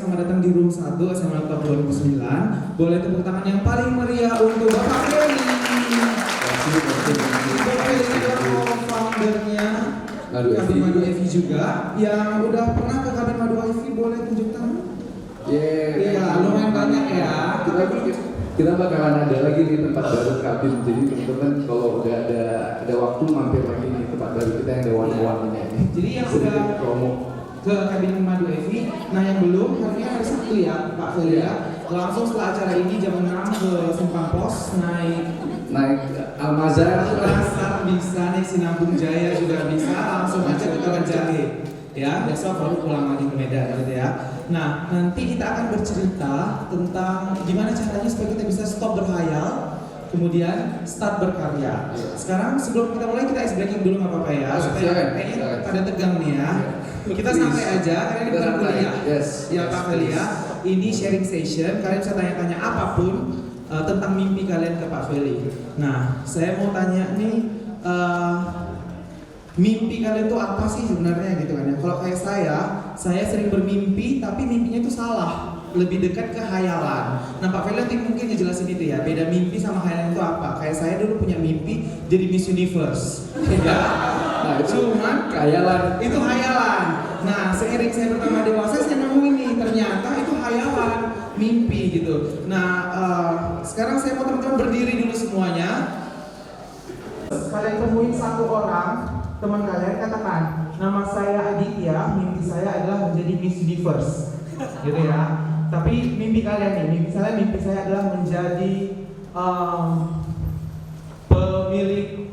selamat datang di room 1 SMA Top 2009. Boleh tepuk tangan yang paling meriah untuk Bapak Ferry. Bapak Ferry adalah co-foundernya Kabin Madu Evi juga. Yang udah pernah ke Kabin Madu Evi boleh tunjuk tangan? Iya, lumayan banyak ya. Kita bakalan ada lagi di tempat baru Kabin. Jadi teman-teman kalau udah ada waktu mampir lagi di tempat baru kita yang ada warna-warnanya ini. Jadi yang udah promo ke Kabin Madu Evi, nah yang belum harinya hari Sabtu ya Pak Ferry ya. Langsung setelah acara ini jam 6 ke Simpang Pos naik Almazar bisa, naik Sinabung Jaya juga bisa, langsung aja ke Kawan Jahe ya, besok baru pulang lagi ke Medan gitu ya. Nah nanti kita akan bercerita tentang gimana caranya supaya kita bisa stop berhayal kemudian start berkarya. Sekarang sebelum kita mulai kita ice breaking dulu nggak apa-apa ya, supaya kayaknya pada tegang nih ya. Kita santai aja karena ini bukan kuliah. Ya Pak Ferry ya, ini sharing session. Kalian bisa tanya-tanya apapun tentang mimpi kalian ke Pak Ferry. Nah saya mau tanya nih, mimpi kalian tuh apa sih sebenarnya gitu kan ya? Kalau kayak saya sering bermimpi tapi mimpinya itu salah, lebih dekat ke hayalan. Nah Pak Ferry nanti mungkin ngejelasin itu ya, beda mimpi sama hayalan itu apa. Kayak saya dulu punya mimpi jadi Miss Universe ya. Nah, cuman hayalan, itu hayalan. Nah seiring saya bertambah dewasa saya nemuin nih ternyata itu hayalan, mimpi gitu. Nah sekarang saya mau teman-teman berdiri dulu semuanya. Kalian temuin satu orang teman kalian, katakan nama saya Aditya, mimpi saya adalah menjadi Miss Universe gitu ya. Tapi mimpi kalian nih, mimpi saya adalah menjadi pemilik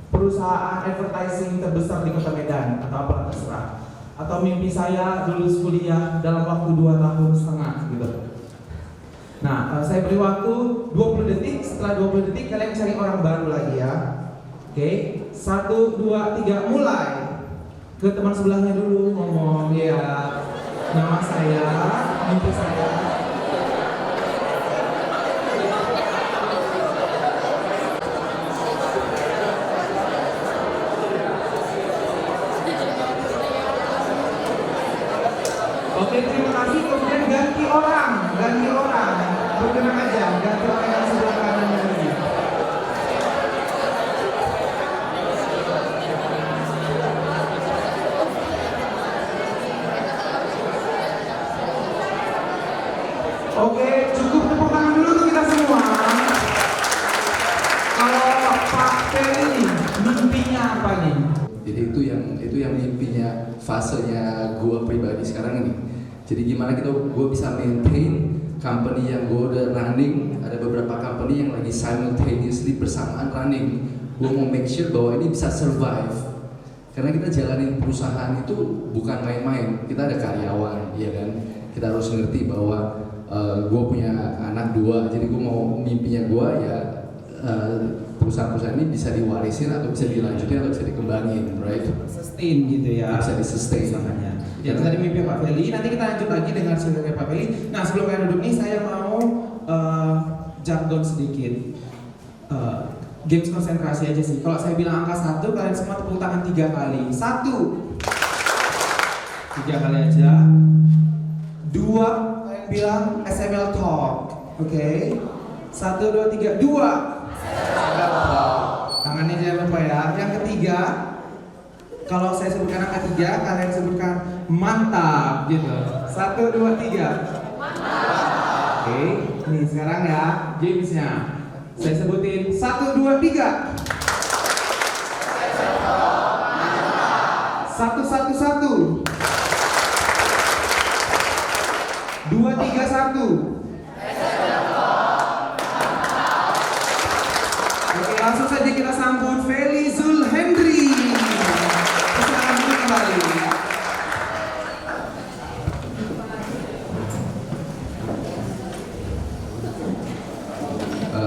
perusahaan advertising terbesar di Kota Medan atau apa terserah. Atau mimpi saya lulus kuliah dalam waktu 2,5 tahun gitu. Nah, saya beri waktu 20 detik. Setelah 20 detik kalian cari orang baru lagi ya. Oke, 1, 2, 3, mulai. Ke teman sebelahnya dulu ngomong ya. Nama saya, mimpi saya. Oke, terima kasih. Kemudian ganti orang. Bergerak aja, ganti orang yang sebelah kanan lagi. Oke, cukup tepuk tangan dulu untuk kita semua. Kalau Pak Ferry mimpinya apa nih? Jadi itu yang mimpinya fasenya gue pribadi sekarang ini. Jadi gimana gue bisa maintain company yang gue udah running. Ada beberapa company yang lagi simultaneously bersamaan running. Gue mau make sure bahwa ini bisa survive. Karena kita jalanin perusahaan itu bukan main-main. Kita ada karyawan, ya kan. Kita harus ngerti bahwa gue punya anak 2. Jadi gue mau mimpinya gue ya perusahaan-perusahaan ini bisa diwarisin atau bisa dilanjutin atau bisa dikembangin, right? Sustain gitu ya. Bisa di-sustain. Ya tadi mimpi Pak Ferry, nanti kita lanjut lagi dengan cerita Pak Ferry. Nah sebelum kalian duduk nih saya mau jargon sedikit. Games konsentrasi aja sih. Kalau saya bilang angka 1, kalian semua tepuk tangan 3 kali. 1, 3 kali aja. 2, kalian bilang SML Talk. Oke. 1, 2, 3, 2. Tangannya jangan lupa ya. Yang ketiga, kalau saya sebutkan angka 3, kalian sebutkan mantap gitu. 1, 2, 3. Mantap. Oke, nih sekarang ya gamesnya. Saya sebutin 1, 2, 3. 1, 1, 1. 2, 3, 1. Oke, langsung saja kita sambut Ferry Zulhendri. Silakan duduk kembali.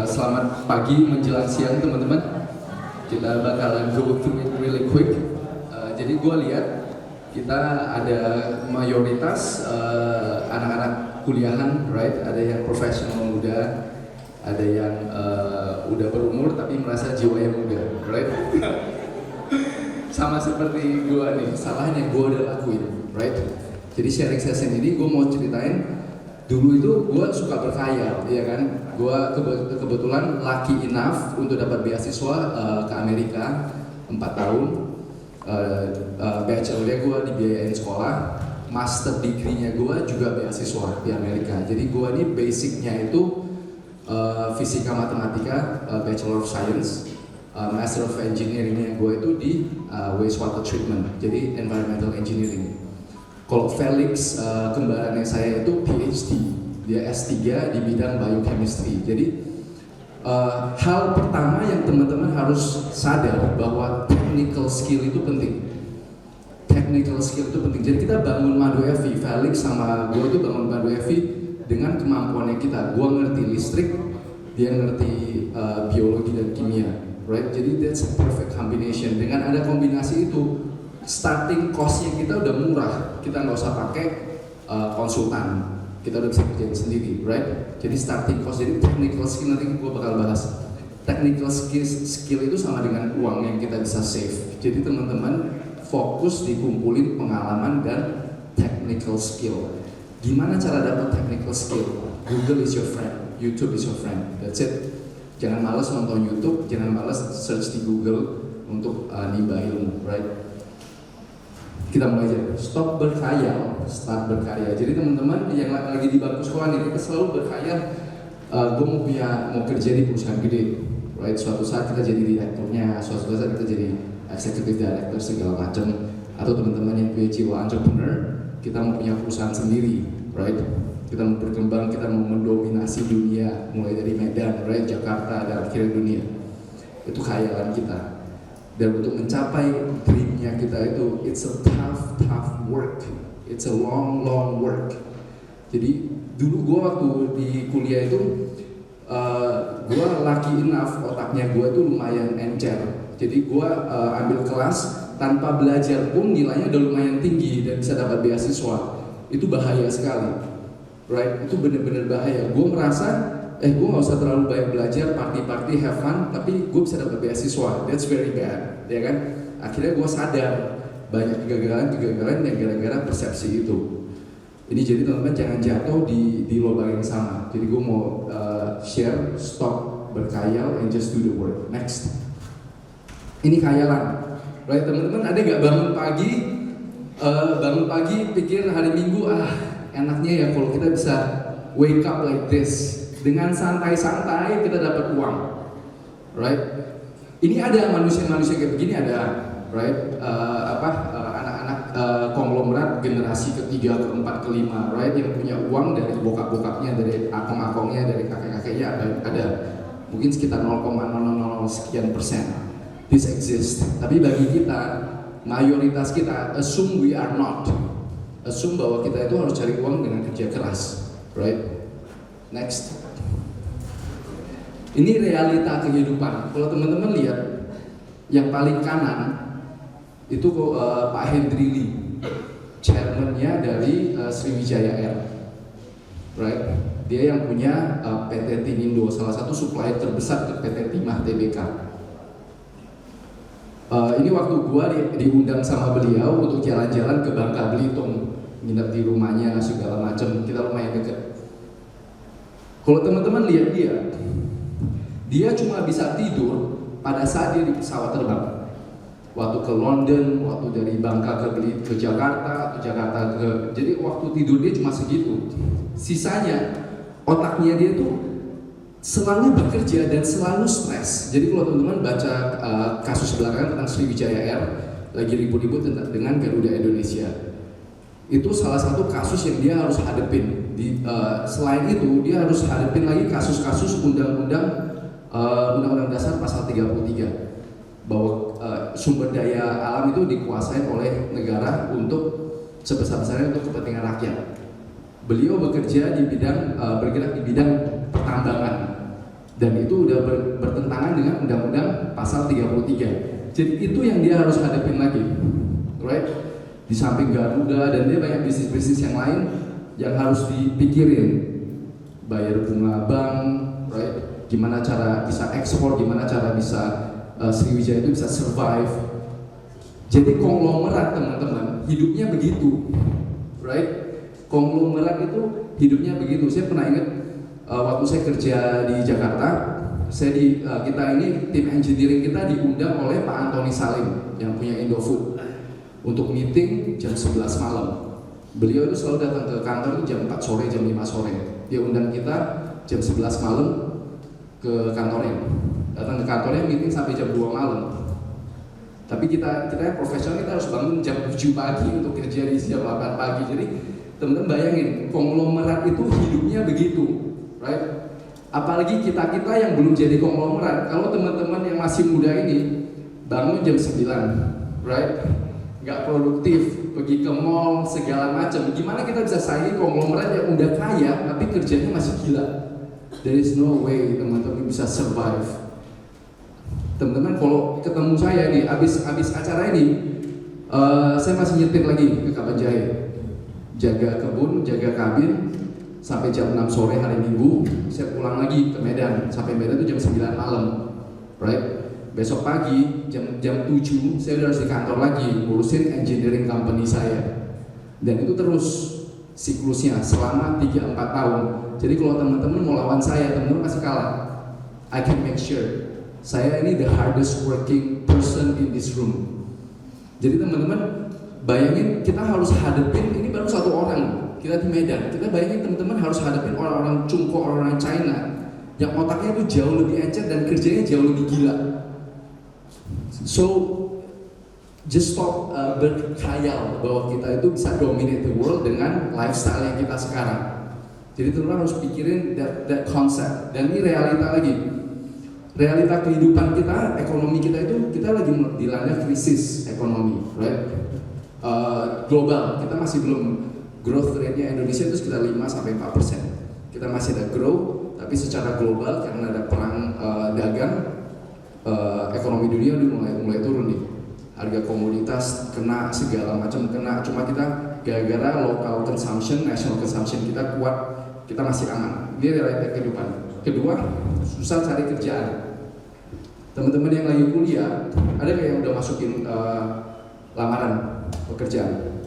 Selamat pagi menjelang siang teman-teman. Kita bakalan go through it really quick. Jadi gue lihat kita ada mayoritas anak-anak kuliahan, right? Ada yang profesional muda, ada yang udah berumur tapi merasa jiwanya muda, right? Sama seperti gue nih, salahnya gue udah lakuin, right? Jadi sharing session ini gue mau ceritain, dulu itu gue suka berkhayal, ya kan? Gue kebetulan lucky enough untuk dapat beasiswa ke Amerika 4 tahun. Bachelornya gue dibiayain sekolah, master degree-nya gue juga beasiswa di Amerika. Jadi gue ini basicnya itu fisika matematika, Bachelor of Science, Master of Engineering-nya gue itu di wastewater treatment, jadi environmental engineering. Kalau Felix, kembarannya saya itu PhD, dia S3 di bidang biochemistry. Jadi hal pertama yang teman-teman harus sadar bahwa technical skill itu penting. Technical skill itu penting. Jadi kita bangun Mado FV, Felix sama gue itu bangun Mado FV dengan kemampuannya kita. Gue ngerti listrik, dia ngerti biologi dan kimia, right? Jadi that's a perfect combination. Dengan ada kombinasi itu, starting cost-nya kita udah murah. Kita nggak usah pakai konsultan, kita udah bisa kerjain sendiri, right? Jadi starting cost, jadi technical skill nanti gue bakal bahas. Technical skill itu sama dengan uang yang kita bisa save. Jadi teman-teman fokus dikumpulin pengalaman dan technical skill. Gimana cara dapat technical skill? Google is your friend, YouTube is your friend. That's it. Jangan malas nonton YouTube, jangan malas search di Google untuk nimba ilmu, right? Kita mulai aja. Stop berkhayal, start berkarya. Jadi teman-teman yang lagi di bangku sekolah nih, kita selalu berkhayal. Gue mau kerja di perusahaan gede, right? Suatu saat kita jadi direkturnya, suatu saat kita jadi executive director segala macam. Atau teman-teman yang punya jiwa entrepreneur, kita mau punya perusahaan sendiri, right? Kita mau berkembang, kita mau mendominasi dunia, mulai dari Medan, right? Jakarta, dan akhirnya dunia. Itu khayalan kita. Dan untuk mencapai dreamnya kita itu, it's a tough work, it's a long work. Jadi dulu gue waktu di kuliah itu, gue lucky enough, otaknya gue tuh lumayan encer. Jadi gue ambil kelas tanpa belajar pun nilainya udah lumayan tinggi dan bisa dapat beasiswa. Itu bahaya sekali, right? Itu bener-bener bahaya. Gue merasa gue nggak usah terlalu banyak belajar, party, have fun, tapi gue bisa dapat beasiswa. That's very bad, ya kan? Akhirnya gue sadar banyak kegagalan yang gara-gara persepsi itu. Ini jadi teman-teman jangan jatuh di lubang yang sama. Jadi gue mau share, stop berkhayal and just do the work. Next. Ini khayalan, right? Teman-teman ada nggak bangun pagi pikir hari Minggu enaknya ya kalau kita bisa wake up like this. Dengan santai-santai kita dapat uang, right? Ini ada manusia-manusia kayak begini ada, right? Anak-anak konglomerat generasi ketiga, keempat, kelima, right? Yang punya uang dari bokap-bokapnya, dari akong-akongnya, dari kakek-kakeknya ada. Mungkin sekitar 0,000 sekian persen. This exists. Tapi bagi kita, mayoritas kita assume we are not. Assume bahwa kita itu harus cari uang dengan kerja keras, right? Next. Ini realita kehidupan. Kalau teman-teman lihat yang paling kanan itu Pak Hendry Lee, chairman-nya dari Sriwijaya Air, right? Dia yang punya PT Timindo, salah satu supplier terbesar ke PT Timah Tbk. Ini waktu gua diundang sama beliau untuk jalan-jalan ke Bangka Belitung, nginep di rumahnya segala macam. Kita lumayan dekat. Kalau teman-teman lihat dia cuma bisa tidur pada saat dia di pesawat terbang. Waktu ke London, waktu dari Bangka ke Jakarta, atau Jakarta ke, jadi waktu tidur dia cuma segitu. Sisanya otaknya dia tuh selalu bekerja dan selalu stres. Jadi kalau teman-teman baca kasus belakangan tentang Sriwijaya Air lagi ribut-ribut dengan Garuda Indonesia, itu salah satu kasus yang dia harus hadepin. Selain itu dia harus hadepin lagi kasus-kasus undang-undang dasar pasal 33 bahwa sumber daya alam itu dikuasai oleh negara untuk sebesar-besarnya untuk kepentingan rakyat. Beliau bekerja di bidang bergerak di bidang pertambangan dan itu udah bertentangan dengan undang-undang pasal 33. Jadi itu yang dia harus hadapin lagi, right? Di samping Garuda dan dia banyak bisnis-bisnis yang lain yang harus dipikirin, bayar bunga bank, right? Gimana cara bisa ekspor, gimana cara bisa Sriwijaya itu bisa survive. Jadi konglomerat teman-teman hidupnya begitu, right? Konglomerat itu hidupnya begitu. Saya pernah ingat waktu saya kerja di Jakarta, kita ini tim engineering kita diundang oleh Pak Antoni Salim yang punya Indofood untuk meeting jam 11 malam. Beliau itu selalu datang ke kantor itu jam 4 sore, jam 5 sore. Dia undang kita jam 11 malam ke kantornya. Datang ke kantornya meeting sampai jam 2 malam. Tapi kita yang profesional, kita harus bangun jam 7 pagi untuk kerja di jam 8 pagi. Jadi teman-teman bayangin, konglomerat itu hidupnya begitu, right? Apalagi kita yang belum jadi konglomerat. Kalau teman-teman yang masih muda ini bangun jam 9, right? Nggak produktif, pergi ke mall segala macam. Gimana kita bisa saingi konglomerat yang udah kaya tapi kerjanya masih gila? There is no way teman-teman bisa survive. Teman-teman kalau ketemu saya nih abis acara ini, saya masih nyetir lagi ke Kabanjahe, jaga kebun, jaga kabin sampai jam 6 sore hari Minggu. Saya pulang lagi ke Medan, sampai Medan itu jam 9 malam, right? Besok pagi jam 7 saya udah harus di kantor lagi ngurusin engineering company saya. Dan itu terus siklusnya selama 3-4 tahun. Jadi kalau teman-teman mau lawan saya, teman-teman pasti kalah. I can make sure saya ini the hardest working person in this room. Jadi teman-teman bayangin, kita harus hadepin, ini baru satu orang kita di Medan. Kita bayangin teman-teman harus hadepin orang-orang Cungko, orang-orang China yang otaknya itu jauh lebih encer dan kerjanya jauh lebih gila. So just stop berkhayal bahwa kita itu bisa dominate the world dengan lifestyle yang kita sekarang. Jadi teman-teman harus pikirin that concept. Dan ini realita lagi. Realita kehidupan kita, ekonomi kita itu, kita lagi dilanda krisis ekonomi, right? Global, kita masih belum, growth rate-nya Indonesia itu sekitar 5-4%. Kita masih ada grow, tapi secara global karena ada perang dagang, ekonomi dunia udah mulai turun nih. Harga komoditas kena, segala macam kena. Cuma kita gara-gara local consumption, national consumption kita kuat, kita masih aman. Ini realita kehidupan. Kedua, susah cari kerjaan. Teman-teman yang lagi kuliah, ada nggak yang udah masukin lamaran pekerjaan?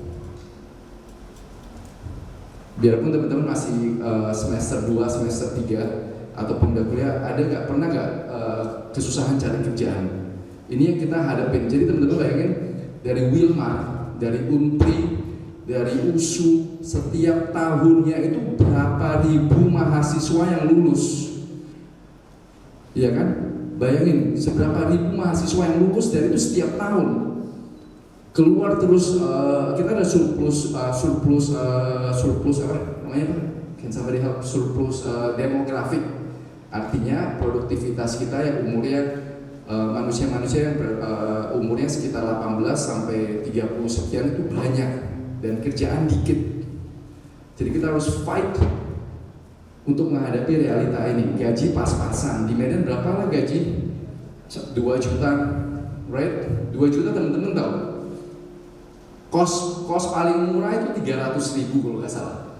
Biarpun teman-teman masih semester 2, semester 3 ataupun udah kuliah, pernah nggak kesusahan cari kerjaan? Ini yang kita hadapin. Jadi teman-teman bayangin, dari Wilmar, dari Unpri, dari USU, setiap tahunnya itu berapa ribu mahasiswa yang lulus, iya kan? Bayangin, seberapa ribu mahasiswa yang lulus dari itu setiap tahun. Keluar terus, kita ada surplus apa namanya Pak? Can somebody help? Surplus demografik. Artinya produktivitas kita yang umurnya manusia-manusia yang umurnya sekitar 18 sampai 30 sekian itu banyak dan kerjaan dikit. Jadi kita harus fight untuk menghadapi realita ini. Gaji pas-pasan. Di Medan berapa lah gaji? 2 juta, right? 2 juta teman-teman tahu. Kos paling murah itu 300.000 kalau nggak salah.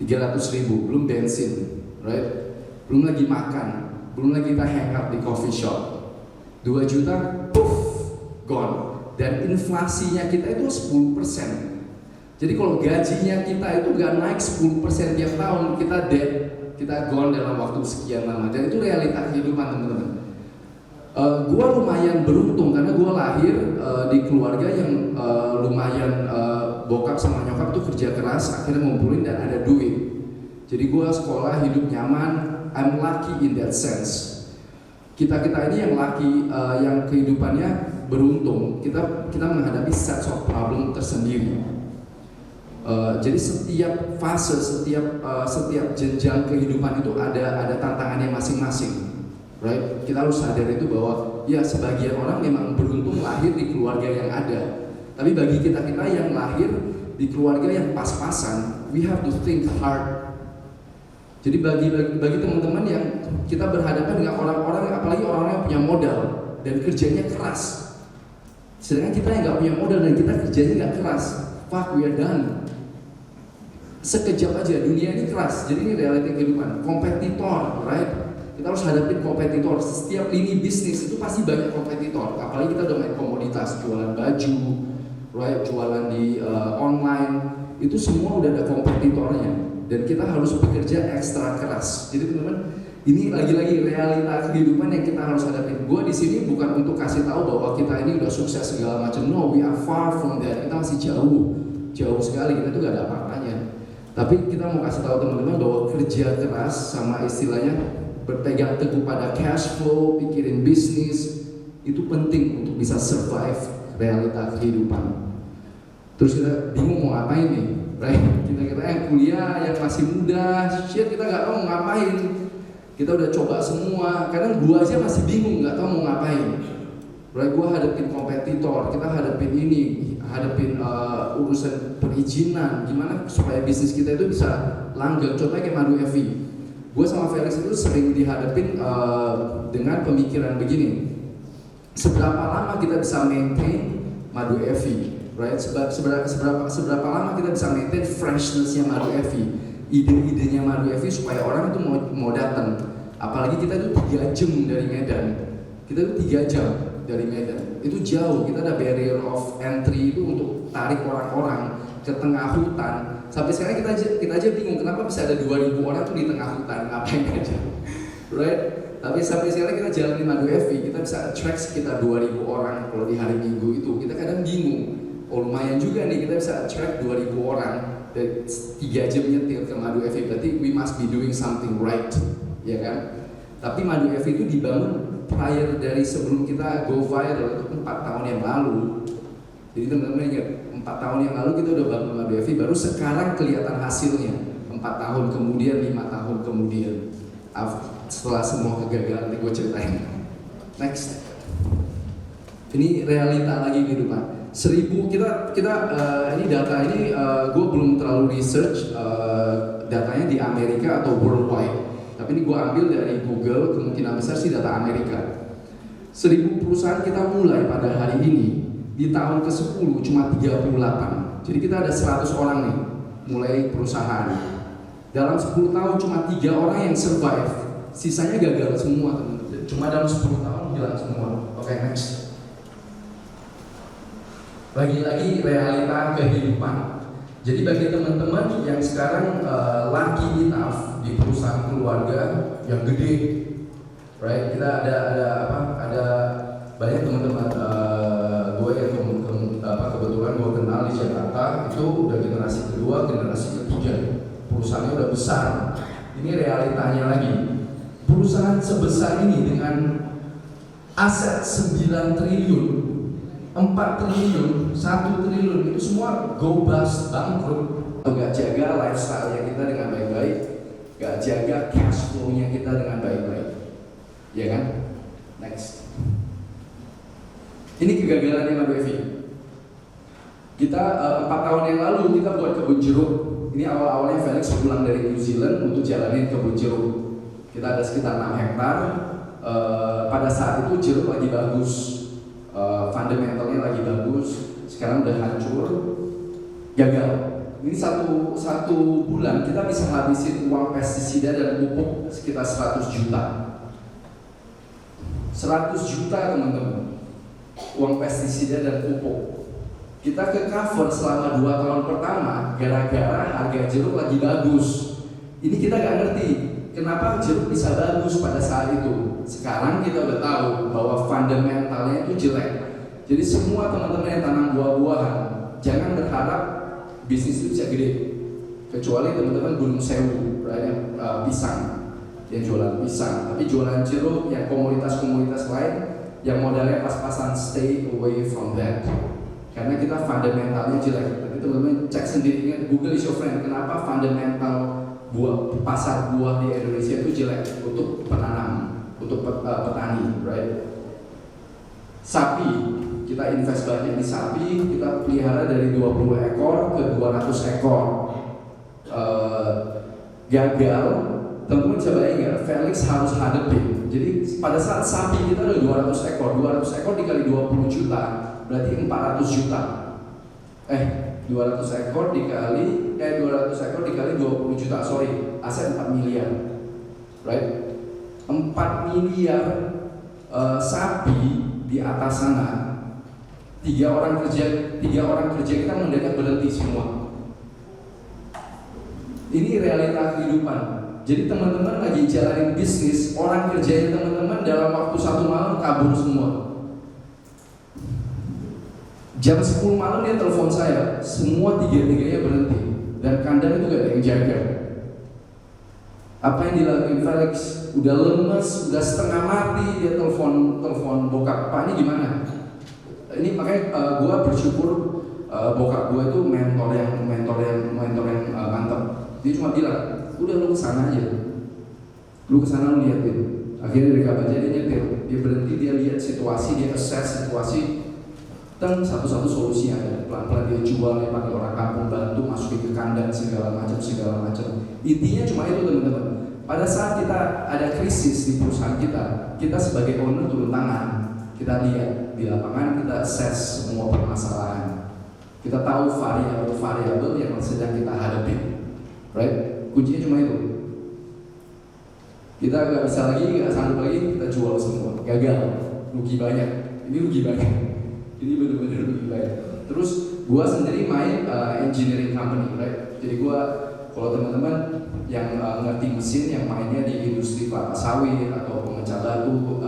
300.000, belum bensin, right? Belum lagi makan, belum lagi kita hang out di coffee shop. 2 juta, puff, gone. Dan inflasinya kita itu 10%. Jadi kalau gajinya kita itu nggak naik 10% tiap tahun, kita dead, kita gone dalam waktu sekian lama. Dan itu realita kehidupan teman-teman. Gua lumayan beruntung karena gua lahir di keluarga yang lumayan bokap sama nyokap tuh kerja keras, akhirnya ngumpulin dan ada duit. Jadi gua sekolah hidup nyaman. I'm lucky in that sense. Kita ini yang lucky, yang kehidupannya beruntung. Kita menghadapi sets of problem tersendiri. Jadi setiap fase, setiap jenjang kehidupan itu ada tantangannya masing-masing. Right? Kita harus sadar itu bahwa ya sebagian orang memang beruntung lahir di keluarga yang ada. Tapi bagi kita yang lahir di keluarga yang pas-pasan, we have to think hard. Jadi bagi teman-teman yang kita berhadapan dengan orang-orang, apalagi orang-orang yang punya modal dan kerjanya keras. Sedangkan kita yang nggak punya modal dan kita kerjanya nggak keras, fuck, we are done. Sekejap aja, dunia ini keras. Jadi ini realita kehidupan. Kompetitor, right? Kita harus hadapin kompetitor. Setiap lini bisnis itu pasti banyak kompetitor. Apalagi kita udah main komoditas, jualan baju, right? Jualan di online. itu semua udah ada kompetitornya dan kita harus bekerja ekstra keras. Jadi teman-teman, ini lagi-lagi realita kehidupan yang kita harus hadapi. Gue di sini bukan untuk kasih tahu bahwa kita ini udah sukses segala macam. No, we are far from that. Kita masih jauh sekali. Kita tuh gak ada apa-apanya. Tapi kita mau kasih tahu teman-teman bahwa kerja keras sama istilahnya berpegang teguh pada cash flow, pikirin bisnis itu penting untuk bisa survive realita kehidupan. Terus kita bingung mau ngapain nih, right? Kita yang kuliah, yang masih muda, shit kita nggak tahu mau ngapain. Kita udah coba semua, kadang gua aja masih bingung nggak tahu mau ngapain. Right? Gua hadapin kompetitor, kita hadapin ini, hadapin urusan perizinan, gimana supaya bisnis kita itu bisa langgeng. Contohnya kayak Madu Evi. Gue sama Felix itu sering dihadapin dengan pemikiran begini. Seberapa lama kita bisa maintain Madu Evi? Right? Seberapa lama kita bisa maintain freshness-nya Madu Evi, ide-idenya Madu Evi supaya orang itu mau datang. Apalagi kita itu 3 jam dari Medan, kita itu 3 jam dari Medan, itu jauh. Kita ada barrier of entry itu untuk tarik orang-orang ke tengah hutan. Sampai sekarang kita aja bingung kenapa bisa ada 2.000 orang tuh di tengah hutan ngapain aja, right? Tapi sampai sekarang kita jalani Madu Evi, kita bisa attract sekitar 2.000 orang kalau di hari Minggu itu. Kita kadang bingung. Oh lumayan juga nih kita bisa attract 2.000 orang dari 3 jam nyetir ke Madu Evi, berarti we must be doing something right, ya kan? Tapi Madu Evi itu dibangun prior dari sebelum kita go viral itu 4 tahun yang lalu. Jadi teman-teman ingat, 4 tahun yang lalu kita udah bangun Madu Evi, baru sekarang kelihatan hasilnya 4 tahun kemudian, 5 tahun kemudian setelah semua kegagalan yang gue ceritain. Next, ini realita lagi gitu Pak. 1000 kita ini data ini gue belum terlalu research datanya di Amerika atau worldwide, tapi ini gue ambil dari Google, kemungkinan besar sih data Amerika. 1000 perusahaan kita mulai pada hari ini, di tahun ke-10 cuma 38. Jadi kita ada 100 orang nih mulai perusahaan. Dalam 10 tahun cuma 3 orang yang survive, sisanya gagal semua teman-teman. Cuma dalam 10 tahun hilang semua. Oke, next. Lagi-lagi realita kehidupan. Jadi bagi teman-teman yang sekarang lucky enough di perusahaan keluarga yang gede, right? Kita ada banyak teman-teman gue yang kebetulan gue kenal di Jakarta itu udah generasi kedua, generasi ketiga, perusahaannya udah besar. Ini realitanya lagi. Perusahaan sebesar ini dengan aset 9 triliun, 4 triliun, 1 triliun itu semua go bust, bangkrut. Gak jaga lifestyle-nya kita dengan baik-baik, gak jaga cash flow-nya kita dengan baik-baik, ya kan? Next. Ini kegagalannya Madu Evi. Kita 4 tahun yang lalu kita buat kebun jeruk. Ini awal-awalnya Felix pulang dari New Zealand untuk jalanin kebun jeruk. Kita ada sekitar 6 hektar. Pada saat itu jeruk lagi bagus. Fundamentalnya lagi bagus, sekarang udah hancur, gagal. Ini satu bulan kita bisa habisin uang pestisida dan pupuk sekitar 100 juta. 100 juta teman-teman, uang pestisida dan pupuk. Kita ke cover selama 2 tahun pertama gara-gara harga jeruk lagi bagus. Ini kita gak ngerti kenapa jeruk bisa bagus pada saat itu. Sekarang kita udah tahu bahwa fundamentalnya itu jelek. Jadi semua teman-teman yang tanam buah-buahan, jangan berharap bisnis itu bisa gede. Kecuali teman-teman Gunung Sewu, yang pisang, yang jualan pisang. Tapi jualan jeruk, yang komunitas-komunitas lain, yang modalnya pas-pasan, stay away from that. Karena kita fundamentalnya jelek. Jadi teman-teman cek sendiri, Google is your friend. Kenapa fundamental pasar buah di Indonesia itu jelek untuk penanam, untuk petani, right? Sapi, kita invest banyak di sapi, kita pelihara dari 20 ekor ke 200 ekor. Gagal, teman-teman bisa bayangin nggak? Felix harus hadapin. Jadi pada saat sapi kita ada 200 ekor dikali 20 juta, berarti 400 juta. 200 ekor dikali 20 juta, sorry, aset 4 miliar, right? 4 miliar sapi di atas sana, 3 orang kerja kita mendadak berhenti semua. Ini realita kehidupan. Jadi teman-teman lagi jalanin bisnis, orang kerjain teman-teman dalam waktu 1 malam kabur semua. Jam 10 malam dia telepon saya, semua tiga-tiganya berhenti dan kandang itu gak ada yang jaga. Apa yang dilakuin Felix? Udah lemes, udah setengah mati, dia telepon bokap, Pak ini gimana? Ini makanya gue bersyukur bokap gue itu mentor yang mantap. Dia cuma bilang, udah lu kesana aja, lu kesana lu liatin. Akhirnya dari kapan dia nyetir, dia berhenti, dia lihat situasi, dia assess situasi. Satu-satu solusi ada, pelan-pelan dia jual, dia pakai orang kampung bantu masukin ke kandang segala macam. Intinya cuma itu teman-teman. Pada saat kita ada krisis di perusahaan kita sebagai owner turun tangan, kita lihat di lapangan, kita assess semua permasalahan, kita tahu variabel yang sedang kita hadapi, right? Kuncinya cuma itu. Kita nggak bisa lagi, nggak sanggup lagi, kita jual semua, gagal, rugi banyak. Ini rugi banyak. Ini benar-benar rugi banyak. Terus gua sendiri main engineering company, right? Jadi gua kalau teman-teman yang ngerti mesin, yang mainnya di industri kelapa sawit atau pemecah batu,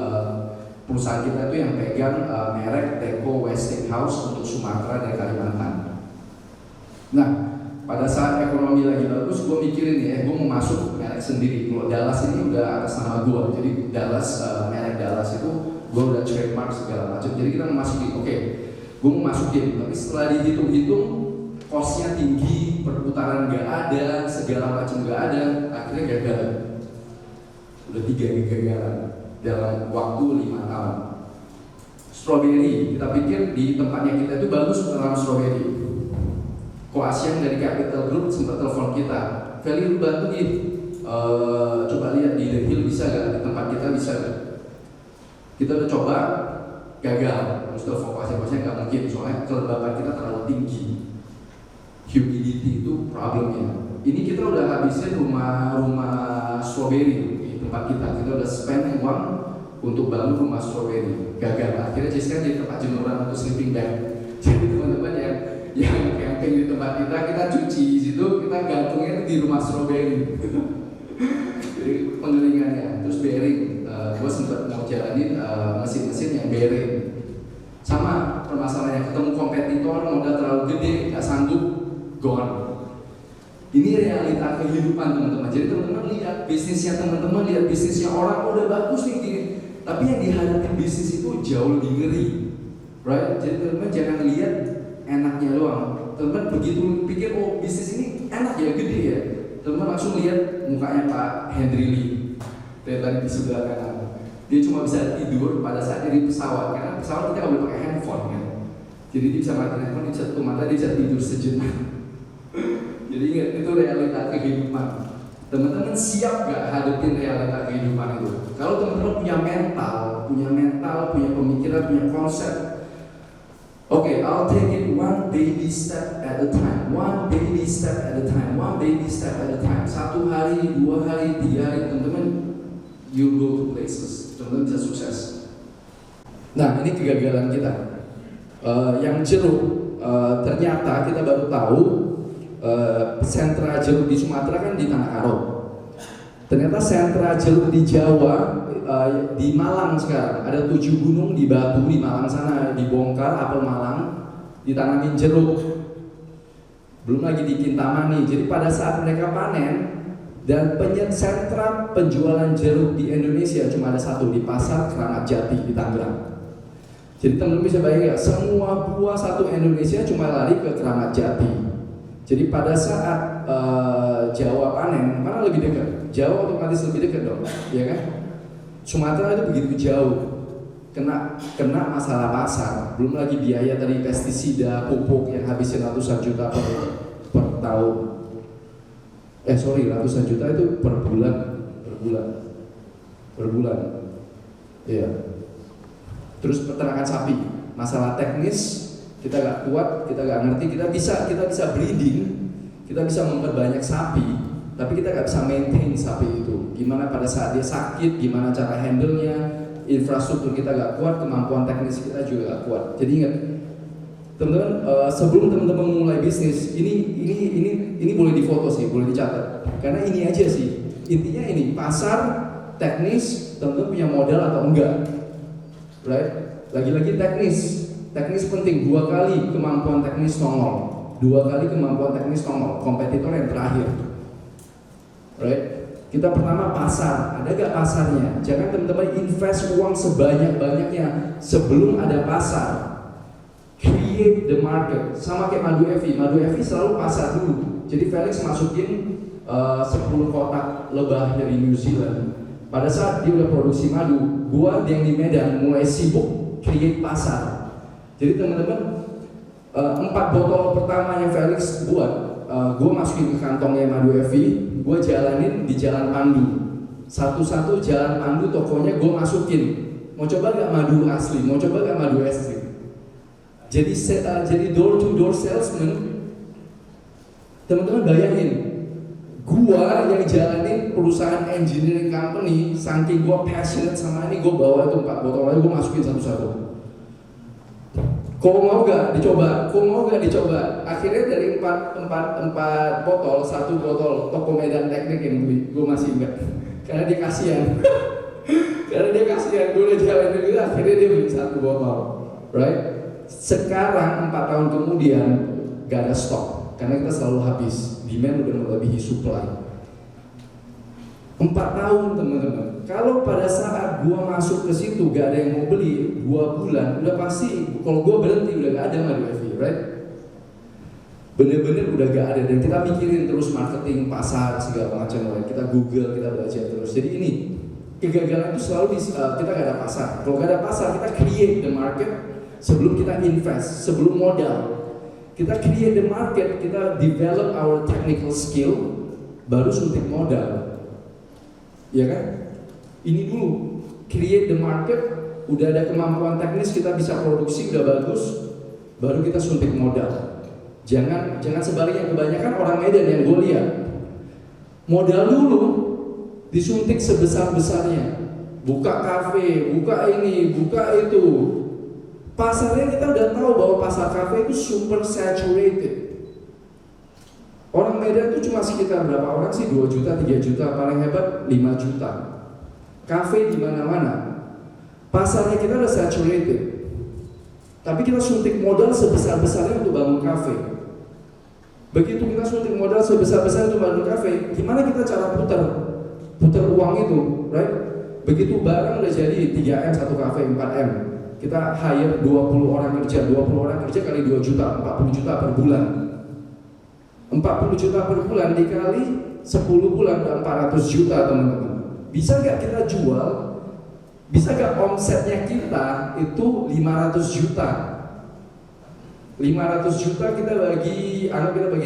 perusahaan kita itu yang pegang merek Teko Westinghouse untuk Sumatera dan Kalimantan. Nah, pada saat ekonomi lagi bagus, gue mikirin gue mau masuk merek sendiri. Kalau Dallas ini udah atas nama gue, jadi Dallas, merek Dallas itu gue udah trademark segala macam. Jadi kita mau masukin, gue mau masukin. Tapi setelah dihitung-hitung, costnya tinggi, perputaran nggak ada, segala macam nggak ada, akhirnya gagal. Udah 3 kegagalan dalam waktu 5 tahun. Strawberry, kita pikir di tempatnya kita itu bagus menanam strawberry. Koasian dari Capital Group sempat telepon kita, Feli lu bantu coba lihat di The Hill bisa gak, di tempat kita bisa gak. Kita udah coba, gagal. Terus telepon koasian gak mungkin, soalnya kelembapan kita terlalu tinggi. Humidity itu problemnya. Ini kita udah habisin rumah strawberry di tempat kita udah spend uang untuk bangun rumah strawberry, gagal. Akhirnya Jessica jadi tempat jemuran untuk sleeping bag. Jadi teman-teman yang camping di tempat kita cuci di situ, kita gantungnya di rumah strawberry. Jadi pengeringannya, terus bearing, gue sempat mau jalanin mesin-mesin yang bearing. Sama permasalahannya, ketemu kompetitor modal terlalu gede, nggak sanggup, gone. Ini realita kehidupan teman-teman. Jadi teman-teman lihat bisnisnya teman-teman, lihat bisnisnya orang udah bagus nih gini. Tapi yang dihadapi bisnis itu jauh lebih ngeri, right? Jadi teman-teman jangan lihat enaknya doang. Teman-teman begitu pikir bisnis ini enak ya, gede ya. Teman-teman langsung lihat mukanya Pak Henry Lee. Dari tadi di sebelah kanan. Dia cuma bisa tidur pada saat dia di pesawat, karena pesawat kita nggak boleh pakai handphone kan. Jadi dia bisa matiin handphone, dia bisa tutup mata, dia bisa tidur sejenak. Jadi ingat, itu realita kehidupan. Teman-teman siap gak hadapin realita kehidupan itu? Kalau teman-teman punya mental, punya pemikiran, punya konsep. I'll take it one baby step at a time, one baby step at a time, one baby step at a time. 1 hari, 2 hari, 3 hari, teman-teman, you go to places. Teman-teman bisa sukses. Nah, ini kegagalan kita. Yang jeruk, ternyata kita baru tahu. Sentra jeruk di Sumatera kan di Tanah Karo. Ternyata sentra jeruk di Jawa, di Malang sekarang ada 7 gunung di Batu di Malang sana, dibongkar apel Malang, ditanamin jeruk. Belum lagi di Kintamani. Jadi pada saat mereka panen, dan sentra penjualan jeruk di Indonesia cuma ada 1 di Pasar Keramat Jati di Tangerang. Jadi teman-teman bisa bayangin ya, semua buah satu Indonesia cuma lari ke Keramat Jati. Jadi pada saat Jawa panen, mana lebih dekat? Jawa otomatis lebih dekat dong, ya kan? Sumatera itu begitu jauh, kena masalah pasar, belum lagi biaya dari pestisida, pupuk yang habisin ratusan juta per tahun. Ratusan juta itu per bulan. Iya. Terus peternakan sapi, masalah teknis. Kita gak kuat, kita gak ngerti, kita bisa breeding, kita bisa memperbanyak sapi, tapi kita gak bisa maintain sapi itu. Gimana pada saat dia sakit, gimana cara handle-nya, infrastruktur kita gak kuat, kemampuan teknis kita juga gak kuat. Jadi ingat, teman-teman, sebelum teman-teman mulai bisnis, ini ini boleh difoto sih, boleh dicatat. Karena ini aja sih. Intinya ini, pasar, teknis, tentu punya modal atau enggak. Right? Lagi-lagi teknis. Teknis penting, 2 kali kemampuan teknis nongol. 2 kali kemampuan teknis nongol. Kompetitor yang terakhir. Right? Kita pertama pasar, ada gak pasarnya? Jangan teman-teman invest uang sebanyak-banyaknya sebelum ada pasar. Create the market. Sama kayak Madu Evi. Madu Evi selalu pasar dulu. Jadi Felix masukin 10 kotak lebah dari New Zealand. Pada saat dia udah produksi madu, gua yang di Medan mulai sibuk create pasar. Jadi teman-teman, 4 botol pertama yang Felix buat, gua masukin ke kantongnya Madu Evi, gua jalanin di Jalan Pandu. Satu-satu Jalan Pandu tokonya gua masukin. Mau coba gak madu asli? Mau coba gak madu asli? Jadi door to door salesman. Teman-teman bayangin, gua yang jalanin perusahaan engineering company, saking gua passionate sama ini, gua bawa itu 4 botol aja, gua masukin satu-satu. Kau mau gak dicoba? Akhirnya dari 4 botol, 1 botol toko Medan Teknik yang beli, gua masih enggak. Karena dia kasihan. Gua udah jalanin itu, akhirnya dia beli 1 botol. Right? Sekarang 4 tahun kemudian gak ada stok. Karena kita selalu habis, demand udah melebihi supply. 4 tahun teman-teman. Kalau pada saat gua masuk ke situ gak ada yang mau beli 2 bulan, udah pasti kalau gua berhenti udah gak ada Madu Evi, right? Bener-bener udah gak ada, dan kita mikirin terus marketing, pasar, segala macam. Kita Google, kita belajar terus. Jadi ini kegagalan itu selalu kita gak ada pasar. Kalau gak ada pasar, kita create the market sebelum kita invest, sebelum modal. Kita create the market, kita develop our technical skill, baru suntik modal. Ya kan? Ini dulu, create the market, udah ada kemampuan teknis, kita bisa produksi, udah bagus, baru kita suntik modal. Jangan sebaliknya, kebanyakan orang Medan yang gue lihat, modal dulu, disuntik sebesar-besarnya. Buka kafe, buka ini, buka itu. Pasarnya kita udah tahu bahwa pasar kafe itu super saturated. Orang Medan itu cuma sekitar berapa orang sih? 2 juta, 3 juta, paling hebat 5 juta. Kafe di mana-mana. Pasarnya kita udah saturated. Tapi kita suntik modal sebesar-besarnya untuk bangun kafe. Begitu kita suntik modal sebesar-besarnya untuk bangun kafe, gimana kita cara putar uang itu, right? Begitu barang udah jadi 3M satu kafe, 4M. Kita hire 20 orang kerja kali 2 juta, 40 juta per bulan. 40 juta per bulan dikali 10 bulan udah 400 juta teman-teman. Bisa gak kita jual? Bisa gak omsetnya kita itu 500 juta? 500 juta kita bagi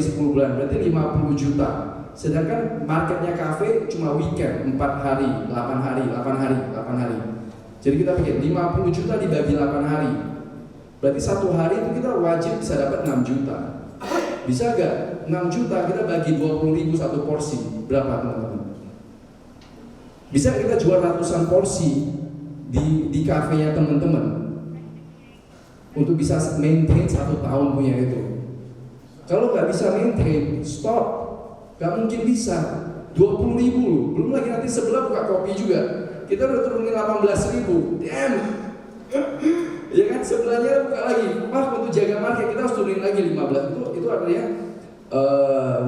10 bulan, berarti 50 juta. Sedangkan marketnya kafe cuma weekend, 4 hari, 8 hari. Jadi kita pikir 50 juta dibagi 8 hari. Berarti 1 hari itu kita wajib bisa dapat 6 juta. Bisa gak? 6 juta kita bagi 20.000 satu porsi. Berapa teman-teman? Bisa kita jual ratusan porsi di kafenya teman-teman untuk bisa maintain 1 tahun punya itu. Kalau gak bisa maintain, stop. Gak mungkin bisa. 20.000 loh. Belum lagi nanti sebelah buka kopi juga. Kita udah turunin 18.000. Damn. Ya kan, sebelahnya buka lagi. Untuk jaga market kita harus turunin lagi 15. Itu artinya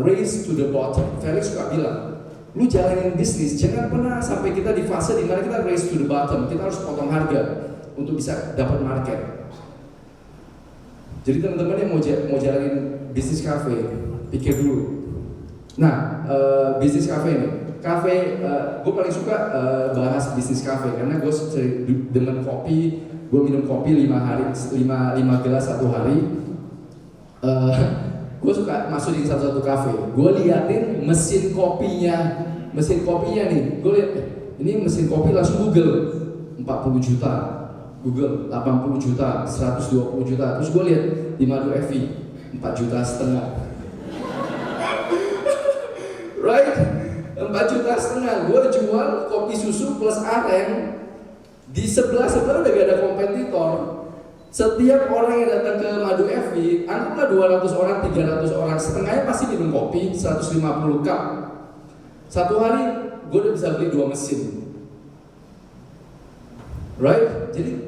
race to the bottom. Felix suka bilang, lu jalanin bisnis, jangan pernah sampai kita di fase dimana kita race to the bottom. Kita harus potong harga untuk bisa dapat market. Jadi teman-teman yang mau jalanin bisnis kafe, pikir dulu. Nah, bisnis kafe ini. Gue paling suka bahas bisnis kafe karena gue demen kopi. Gue minum kopi 5 gelas satu hari. Gue suka masukin satu kafe. Gue liatin mesin kopinya nih. Gue lihat ini mesin kopi, langsung Google 40 juta, Google 80 juta, 120 juta. Terus gue lihat di Madu Evi 4,5 juta. Right? 4,5 juta. Gue jual kopi susu plus aren. Di sebelah udah gak ada kompetitor. Setiap orang yang datang ke Madu FV, anggaplah 200 orang, 300 orang, setengahnya pasti minum kopi 150 cup. Satu hari gue udah bisa beli 2 mesin. Right? Jadi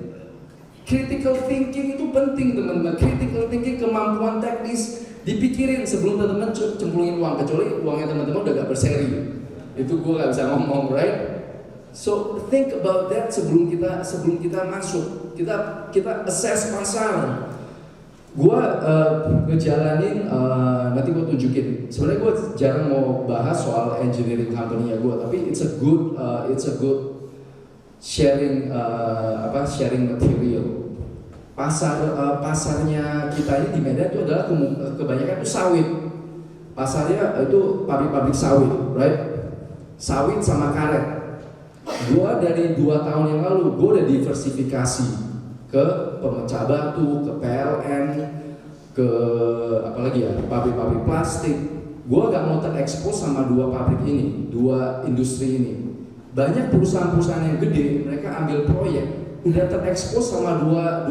critical thinking itu penting teman-teman. Critical thinking, kemampuan teknis dipikirin sebelum teman-teman cemplungin uang, kecuali uangnya teman-teman udah gak berseri. Itu gue gak bisa ngomong, right? So think about that sebelum kita masuk. Kita assess pasar. Gua ngejalanin, nanti gua tunjukin. Sebenarnya gua jarang mau bahas soal engineering company-nya gua, tapi it's a good sharing sharing material. Pasarnya kita ini di Medan itu adalah kebanyakan itu sawit. Pasarnya itu pabrik-pabrik sawit, right? Sawit sama karet. Gua dari 2 tahun yang lalu, gua udah diversifikasi ke pemecah batu, ke PLN, ke apalagi ya, pabrik-pabrik plastik. Gua gak mau terekspos sama 2 pabrik ini, 2 industri ini. Banyak perusahaan-perusahaan yang gede, mereka ambil proyek, udah terekspos sama dua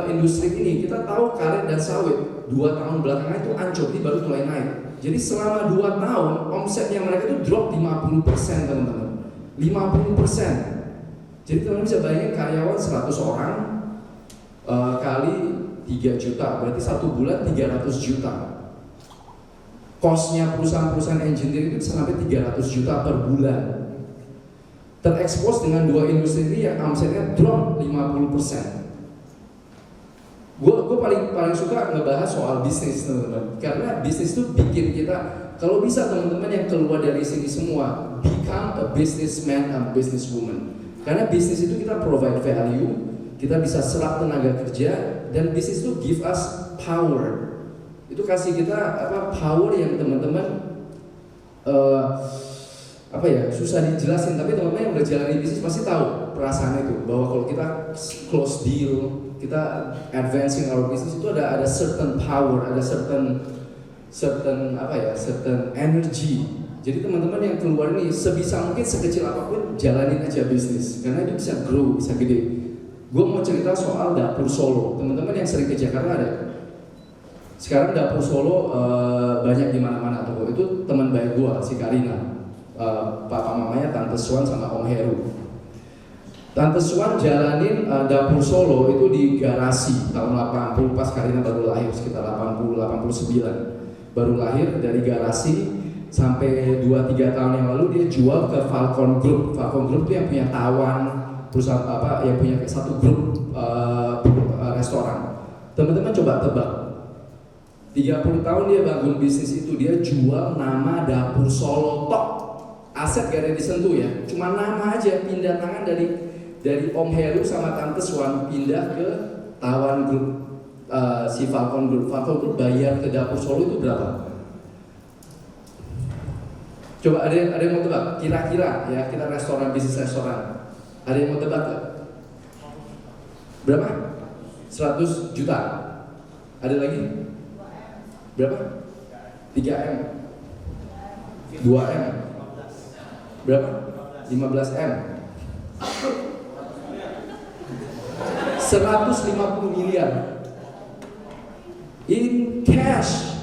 industri ini. Kita tahu karet dan sawit, 2 tahun belakangan itu ancur, ini baru mulai naik. Jadi selama 2 tahun, omsetnya mereka itu drop 50% teman-teman. 50%. Jadi teman-teman bisa bayangin karyawan 100 orang kali 3 juta, berarti 1 bulan 300 juta. Cost-nya perusahaan-perusahaan engineering itu sampai 300 juta per bulan. Terekspos dengan 2 industri ini yang omsetnya drop 50%. Gue paling suka ngebahas soal bisnis teman-teman, karena bisnis itu bikin kita, kalau bisa teman-teman yang keluar dari sini semua become a businessman and businesswoman. Karena bisnis itu kita provide value, kita bisa serap tenaga kerja, dan bisnis itu give us power. Itu kasih kita power yang teman-teman susah dijelasin, tapi teman-teman yang udah jalani bisnis pasti tahu perasaan itu, bahwa kalau kita close deal, kita advancing our business itu ada certain power, ada certain energy. Jadi teman-teman yang keluar ini sebisa mungkin sekecil apapun jalanin aja bisnis, karena itu bisa grow, bisa gede. Gue mau cerita soal dapur Solo. Teman-teman yang sering ke Jakarta ada. Sekarang dapur Solo banyak di mana-mana tuh. Itu teman baik gue, si Karina, papa mamanya Tante Swan sama Om Heru. Tante Swan jalanin dapur Solo itu di garasi tahun 80, pas Karina baru lahir, sekitar 80-89 baru lahir. Dari garasi sampai 2-3 tahun yang lalu dia jual ke Falcon Group. Falcon Group itu yang punya Tawan, perusahaan yang punya satu grup restoran. Teman-teman coba tebak, 30 tahun dia bangun bisnis itu, dia jual nama dapur Solo tok. Aset gak ada disentuh ya, cuma nama aja, pindah tangan dari Om Heru sama Tante Swan pindah ke Tawan Group, si Falcon Group. Falcon Group bayar ke dapur Solo itu berapa? Coba ada yang mau tebak? Kira-kira ya, kita bisnis restoran. Ada yang mau tebak gak? Berapa? 100 juta. Ada lagi? Berapa? 3M. 2M. Berapa? 15M. 150 miliar in cash.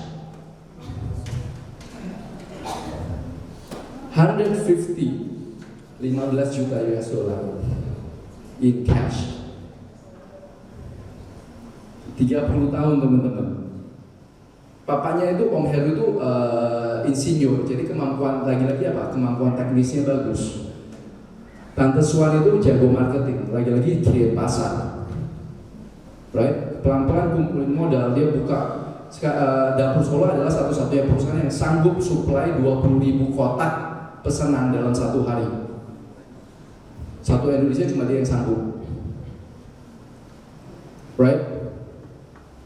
150, 15 juta US dollar in cash. 30 tahun teman-teman. Papanya itu Om Heru itu insinyur, jadi kemampuan lagi-lagi kemampuan teknisnya bagus. Tante Swan itu jago marketing, lagi-lagi create pasar. Right? Pelan-pelan kumpulin modal, dia buka. Dapur Solo adalah satu-satunya perusahaan yang sanggup supply 20.000 kotak pesanan dalam 1 hari. Satu Indonesia cuma dia yang sanggup. Right?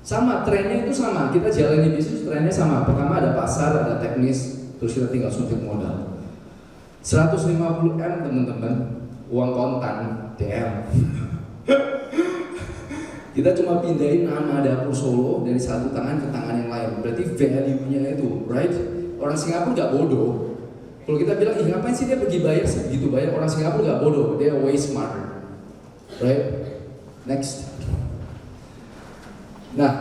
Sama, trennya itu sama. Kita jalani bisnis, trennya sama. Pertama ada pasar, ada teknis, terus kita tinggal suntik modal. 150M teman-teman, uang kontan, DM. Kita cuma pindahin nama dapur Solo dari satu tangan ke tangan yang lain. Berarti value-nya itu, right? Orang Singapura nggak bodoh. Kalau kita bilang, ngapain sih dia pergi bayar segitu banyak? Orang Singapura nggak bodoh, dia way smarter, right? Next. Nah,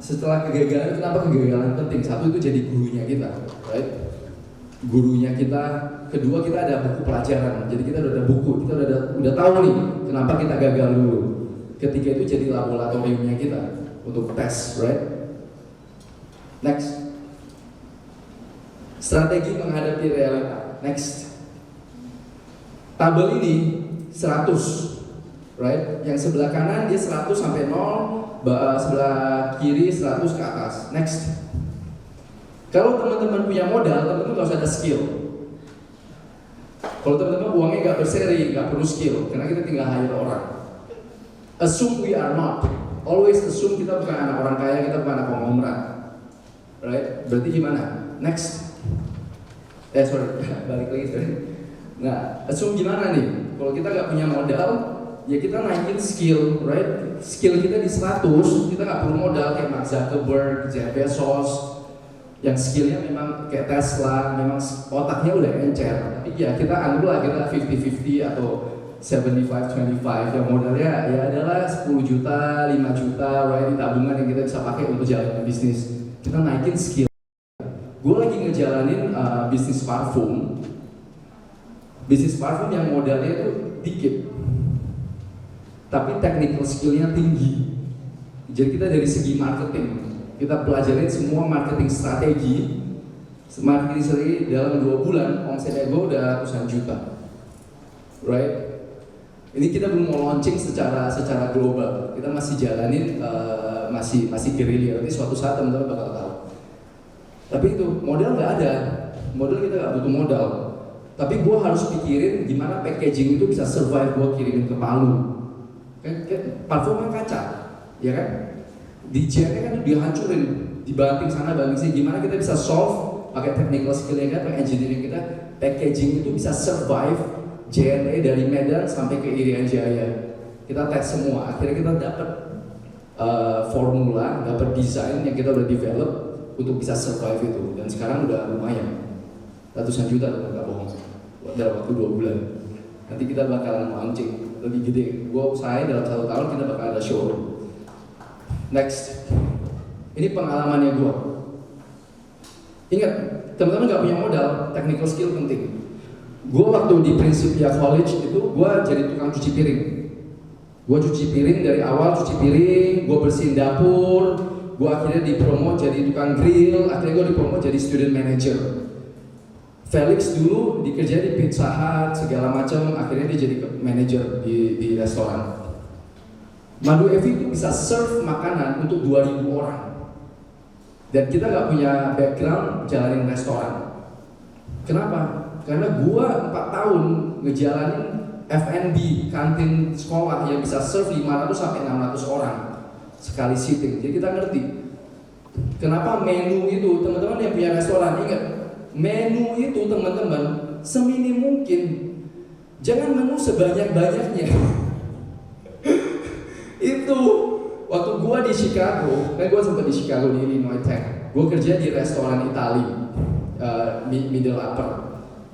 setelah kegagalan, kenapa kegagalan penting? Satu itu jadi gurunya kita, right? Gurunya kita. Kedua, kita ada buku pelajaran. Jadi kita udah ada buku, kita udah tahu nih kenapa kita gagal dulu. Ketiga itu jadi laboratoriumnya kita untuk tes, right? Next. Strategi menghadapi realita. Next. Tabel ini 100, right? Yang sebelah kanan dia 100 sampai 0, sebelah kiri 100 ke atas. Next. Kalau teman-teman punya modal, teman-teman nggak usah ada skill. Kalau teman-teman uangnya nggak berseri, nggak perlu skill, karena kita tinggal hire orang. Assume we are not. Always assume kita bukan anak orang kaya, kita bukan anak konglomerat. Right? Berarti gimana? Next. Sorry, balik lagi sorry. Nah, assume gimana nih? Kalau kita nggak punya modal, ya kita naikin skill, right? Skill kita di 100, kita nggak perlu modal kayak Mark Zuckerberg, Jeff Bezos, yang skillnya memang kayak Tesla, memang otaknya udah encer. Tapi ya kita anggaplah kita 50-50 atau 75-25, yang modalnya ya adalah 10 juta, 5 juta, right? Di tabungan yang kita bisa pakai untuk jalan bisnis. Kita naikin skill. Gue lagi ngejalanin bisnis parfum. Bisnis parfum yang modalnya itu dikit, tapi technical skillnya tinggi. Jadi kita dari segi marketing, kita pelajarin semua marketing strategi. Marketing strategi dalam 2 bulan, omsetnya gue udah ratusan juta, right? Ini kita belum mau launching secara global. Kita masih jalanin, masih gerilya. Nanti suatu saat teman-teman bakal tahu. Tapi itu modal nggak ada, modal kita nggak butuh modal. Tapi gue harus pikirin gimana packaging itu bisa survive gue kirimin ke Palu. Kan parfum kan kaca, ya kan? Desainnya kan dihancurin, dibanting sana banting sini. Gimana kita bisa solve pakai technical skill yang kita, engineering kita, packaging itu bisa survive JNE dari Medan sampai ke Irian Jaya. Kita tes semua, akhirnya kita dapat formula, dapat desain yang kita udah develop untuk bisa survive itu. Dan sekarang udah lumayan, ratusan juta tuh nggak bohong, dalam waktu 2 bulan. Nanti kita bakalan launching lebih gede. Gua usahain dalam 1 tahun kita bakal ada showroom. Next, ini pengalamannya gua. Ingat, teman-teman nggak punya modal, technical skill penting. Gua waktu di Principia College itu gua jadi tukang cuci piring. Gua cuci piring dari awal, cuci piring, gua bersihin dapur, gua akhirnya dipromo jadi tukang grill, akhirnya gua dipromo jadi student manager. Felix dulu dikerja di Pizza Hut segala macam, akhirnya dia jadi manager di restoran. Madu Evi itu bisa serve makanan untuk 2.000 orang. Dan kita nggak punya background jalanin restoran. Kenapa? Karena gua 4 tahun ngejalanin F&B, kantin sekolah yang bisa serve 500 sampai 600 orang sekali sitting. Jadi kita ngerti kenapa menu itu, teman-teman yang punya restoran ingat, menu itu teman-teman seminim mungkin. Jangan menu sebanyak-banyaknya. Itu waktu gua di Chicago, kan gua sempat di Chicago di Illinois Tech. Gua kerja di restoran Itali, middle upper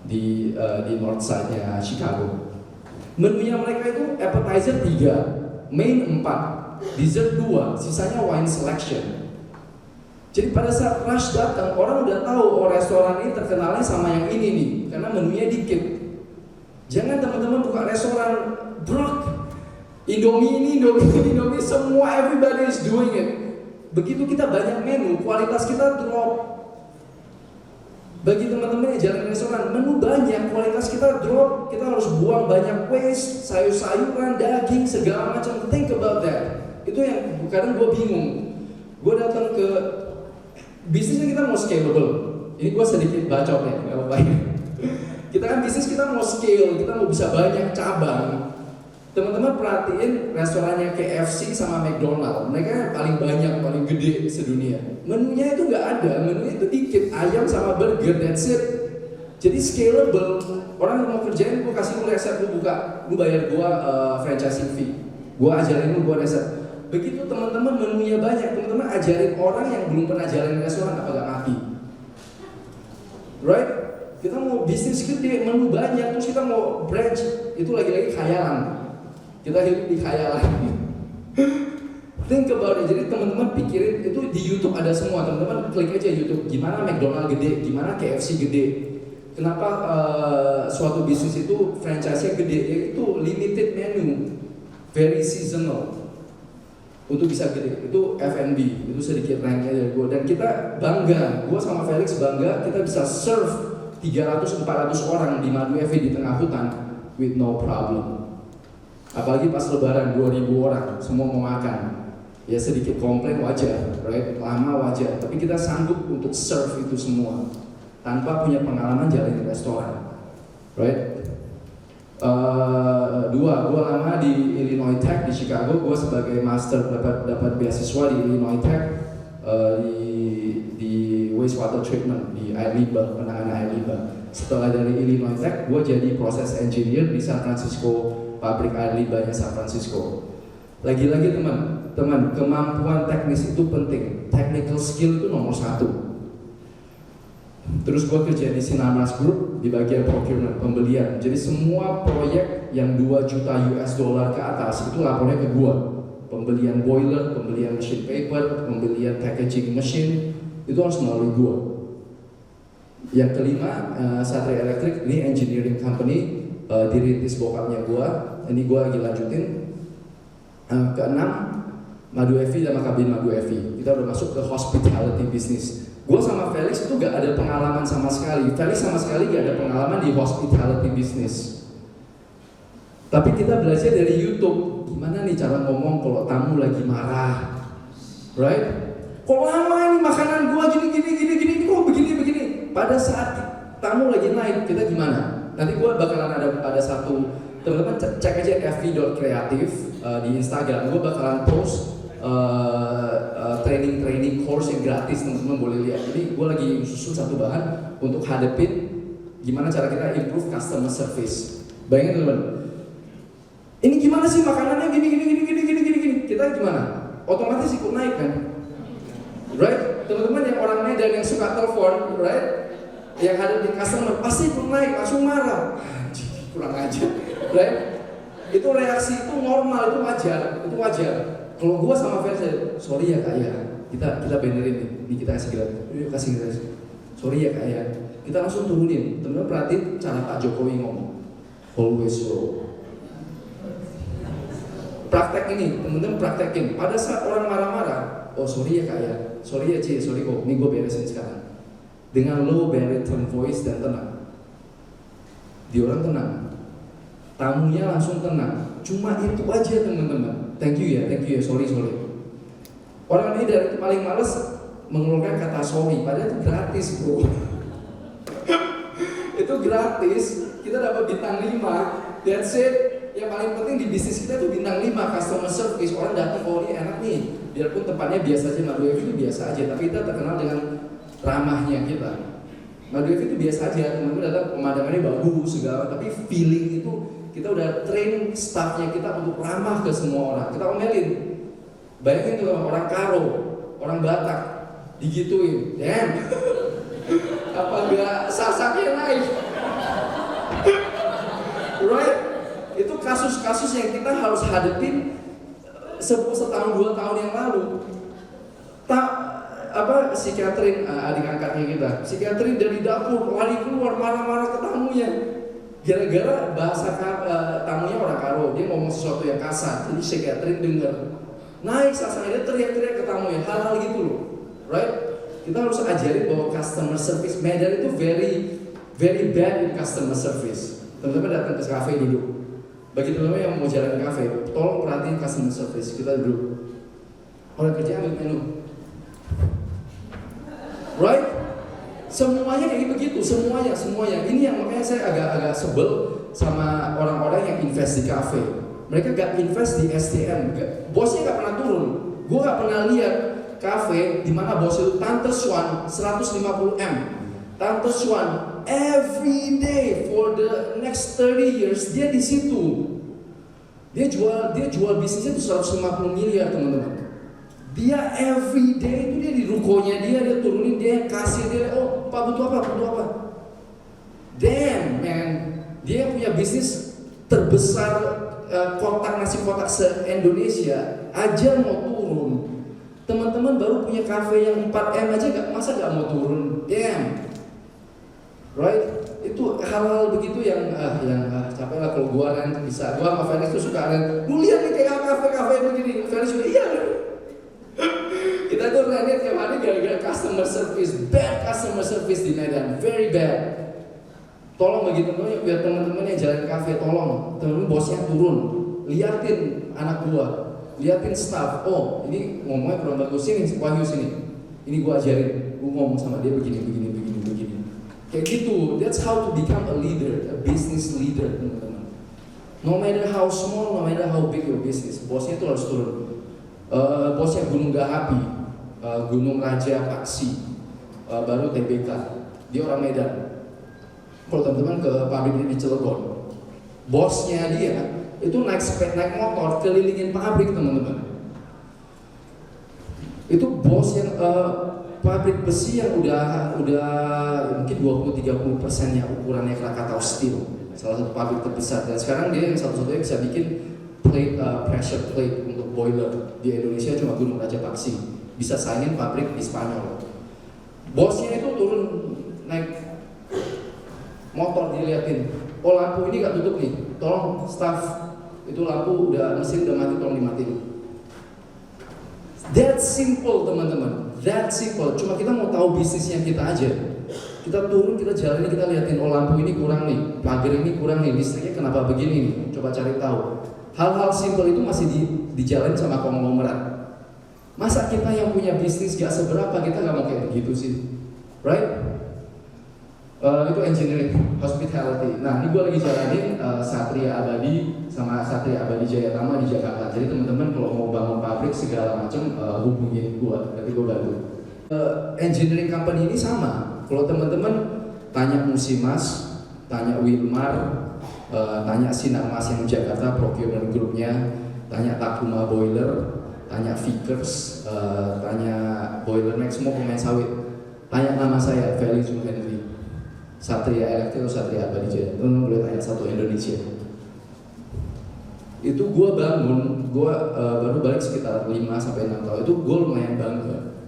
di north side-nya Chicago. Menunya mereka itu appetizer 3, main 4, dessert 2, sisanya wine selection. Jadi pada saat rush datang, orang udah tahu oh restoran ini terkenalnya sama yang ini nih, karena menunya dikit. Jangan teman-teman buka restoran brok, Indomie, semua everybody is doing it. Begitu kita banyak menu, kualitas kita drop. Bagi teman-teman yang jalan restoran, menu banyak, kualitas kita drop, kita harus buang banyak waste, sayur-sayuran, daging, segala macam. Think about that. Itu yang kadang gue bingung. Gue datang ke bisnisnya kita mau scalable. Ini gue sedikit bacot ya, nggak apa-apa. Kita kan bisnis kita mau scale, kita mau bisa banyak cabang. Teman-teman perhatiin restorannya KFC sama McDonald, mereka yang paling banyak, paling gede sedunia. Menunya itu nggak ada, menunya itu dikit, ayam sama burger, that's it. Jadi scalable. Orang yang mau kerjain, gue kasih lu resep, lu buka, lu bayar gue franchising fee. Gue ajarin lu, gue resep. Begitu teman-teman menunya banyak, teman-teman ajarin orang yang belum pernah jalan restoran apa gak mati. Right? Kita mau bisnis gede, menu banyak, terus kita mau branch, itu lagi-lagi khayalan. Kita hidup di khayalan. Think about it. Jadi teman-teman pikirin itu di YouTube ada semua. Teman-teman klik aja YouTube. Gimana McDonald gede, gimana KFC gede. Kenapa suatu bisnis itu franchise-nya gede? Yaitu limited menu, very seasonal. Untuk bisa gede, itu F&B, itu sedikit ranknya dari gue. Dan kita bangga, gue sama Felix bangga kita bisa serve 300-400 orang di Madu Evi di tengah hutan with no problem. Apalagi pas lebaran 2000 orang, semua mau makan. Ya sedikit komplain wajar, right? Lama wajar, tapi kita sanggup untuk serve itu semua tanpa punya pengalaman jalan di restoran, right? Gue lama di Illinois Tech di Chicago. Gue sebagai master dapat beasiswa di Illinois Tech di wastewater treatment di air limbah, penanganan air limbah. Setelah dari Illinois Tech, gue jadi proses engineer di San Francisco, pabrik air limbahnya San Francisco. Lagi-lagi teman, kemampuan teknis itu penting. Technical skill itu nomor 1. Terus gue kerja di Sinarmas Group di bagian procurement, pembelian. Jadi semua proyek yang 2 juta US dollar ke atas itu lapornya ke gue. Pembelian boiler, pembelian machine paper, pembelian packaging machine, itu harus melalui gue. Yang kelima, Satria Electric, ini engineering company, dirintis bokapnya gue. Ini gue lagi lanjutin. Keenam, Madu Evi sama kabin Madu Evi. Kita udah masuk ke hospitality business. Gue sama Felix itu gak ada pengalaman sama sekali. Felix sama sekali gak ada pengalaman di hospitality business. Tapi kita belajar dari YouTube. Gimana nih cara ngomong kalau tamu lagi marah, right? Kok lama ini makanan gue gini, kok begini. Pada saat tamu lagi naik, kita gimana? Nanti gue bakalan ada satu, teman-teman cek aja fv.creative di Instagram. Gue bakalan post training course yang gratis, teman-teman boleh lihat. Jadi gue lagi susun satu bahan untuk hadepin gimana cara kita improve customer service. Bayangin teman-teman, ini gimana sih makanannya gini. Kita gimana? Otomatis ikut naik kan? Right? Teman-teman yang orang Medan yang suka telepon, right? Yang hadapin customer pasti ikut naik, langsung marah. Anjir, kurang ajar, right? Itu reaksi itu normal, itu wajar. Kalau gua sama Felix, sorry ya kak ya, kita benerin nih, kita kasih gratis. Sorry ya kak ya, kita langsung turunin. Teman-teman perhatiin cara Pak Jokowi ngomong, always slow. Praktek ini, teman-teman praktekin. Pada saat orang marah-marah, oh sorry ya kak ya, sorry ya Ci, sorry kok, ini gue beresin sekarang. Dengan low baritone voice dan tenang, dia orang tenang, tamunya langsung tenang. Cuma itu aja teman-teman. Thank you ya, sorry. Orang ini dari paling males mengeluarkan kata sorry, padahal itu gratis bro. Itu gratis, kita dapat bintang 5. That's it. Yang paling penting di bisnis kita tuh bintang 5, customer service. Orang datang, oh ini enak nih. Biarpun tempatnya biasa aja, Madu Evi itu biasa aja, tapi kita terkenal dengan ramahnya kita. Madu Evi itu biasa aja, teman-teman datang pemandangannya bagus segala, tapi feeling itu kita udah train staffnya kita untuk ramah ke semua orang. Kita omelin. Bayangin tuh orang Karo, orang Batak, digituin, damn. Apa enggak sasaknya naik? Right? Itu kasus-kasus yang kita harus hadepin setahun 2 tahun yang lalu. Si Catherine, adik angkatnya kita, si Catherine dari dapur lari keluar marah-marah ke tamunya. Gara-gara bahasa tamunya orang Karo, dia ngomong sesuatu yang kasar, jadi si Catherine dengar. Naik sasanya, dia teriak-teriak ke tamunya, hal-hal gitu loh, right? Kita harus ajarin bahwa customer service Medan itu very bad in customer service. Teman-teman datang ke kafe dulu. Bagi teman-teman yang mau jalan ke kafe, tolong perhatiin customer service. Kita duduk. Orang kerja ambil menu. Right? Semuanya kayak begitu, semuanya. Ini yang makanya saya agak sebel sama orang-orang yang invest di kafe. Mereka gak invest di SDM, bosnya gak pernah turun. Gue gak pernah lihat kafe di mana bos itu Tante Swan 150M. Tante Swan every day for the next 30 years dia di situ. Dia jual bisnisnya itu 150 miliar teman-teman. Dia every day itu dia di rukonya dia turunin, dia kasih dia, oh Pak butuh apa? Damn man, dia punya bisnis terbesar kotak nasi kotak se-Indonesia aja mau turun. Teman-teman baru punya kafe yang 4M aja masa nggak mau turun? Damn. Right? Itu hal-hal begitu yang capek lah kalau gua kan bisa. Gua sama Felix tuh suka kan, lu lihat nih kayak kafe-kafe begini. Felix juga iya. Kita tuh lihat tiap hari gara-gara customer service, bad customer service di Medan, very bad. Tolong bagi temen-temen, biar teman-teman yang jalan kafe, tolong temen bosnya turun, liatin anak gua, liatin staff. Oh, ini ngomongnya kurang bagus, sini Wahyu sini. Ini gua ajarin, gua ngomong sama dia begini. Kayak gitu. That's how to become a leader, a business leader, teman-teman. No matter how small, no matter how big your business, bosnya itu harus turun. Bosnya Gunung Gahapi, Gunung Raja Paksi, baru TBK. Dia orang Medan. Kalau teman-teman ke pabrik di Cilegon, bosnya dia itu naik motor kelilingin pabrik, teman-teman. Itu bos yang pabrik besi yang udah mungkin 20-30%-nya ukurannya Krakatau Steel, salah satu pabrik terbesar. Dan sekarang dia yang satu-satunya bisa bikin plate, pressure plate untuk boiler di Indonesia cuma Gunung Raja Paksi, bisa saingin pabrik di Spanyol. Bosnya itu turun naik motor, diliatin, oh lampu ini gak tutup nih, tolong staff itu lampu mesin udah mati, tolong dimatiin. That simple, teman-teman, that simple. Cuma kita mau tahu bisnisnya kita aja. Kita turun, kita jalan, kita liatin, oh lampu ini kurang nih, pagar ini kurang nih, listriknya kenapa begini nih, coba cari tahu. Hal-hal simple itu masih dijalani sama konglomerat. Masa kita yang punya bisnis gak seberapa, kita gak mau kayak begitu sih, right? Itu engineering, hospitality. Nah, ini gue lagi jalanin Satria Abadi sama Satria Abadi Jayatama di Jakarta. Jadi teman-teman kalau mau bangun pabrik segala macam hubungin gue, nanti gue bantu. Engineering company ini sama. Kalau teman-teman tanya Musimas, tanya Wilmar, tanya Sinarmas yang Jakarta procurement groupnya, tanya Takuma Boiler, tanya Vickers, tanya Boiler Next, semua pemain sawit. Tanya nama saya, Felix Henry. Satria Elektrik atau Satria Abadi Jaya, teman-teman boleh tanya satu Indonesia. Itu gue bangun, gue baru balik sekitar 5-6 tahun. Itu gue lumayan bangga,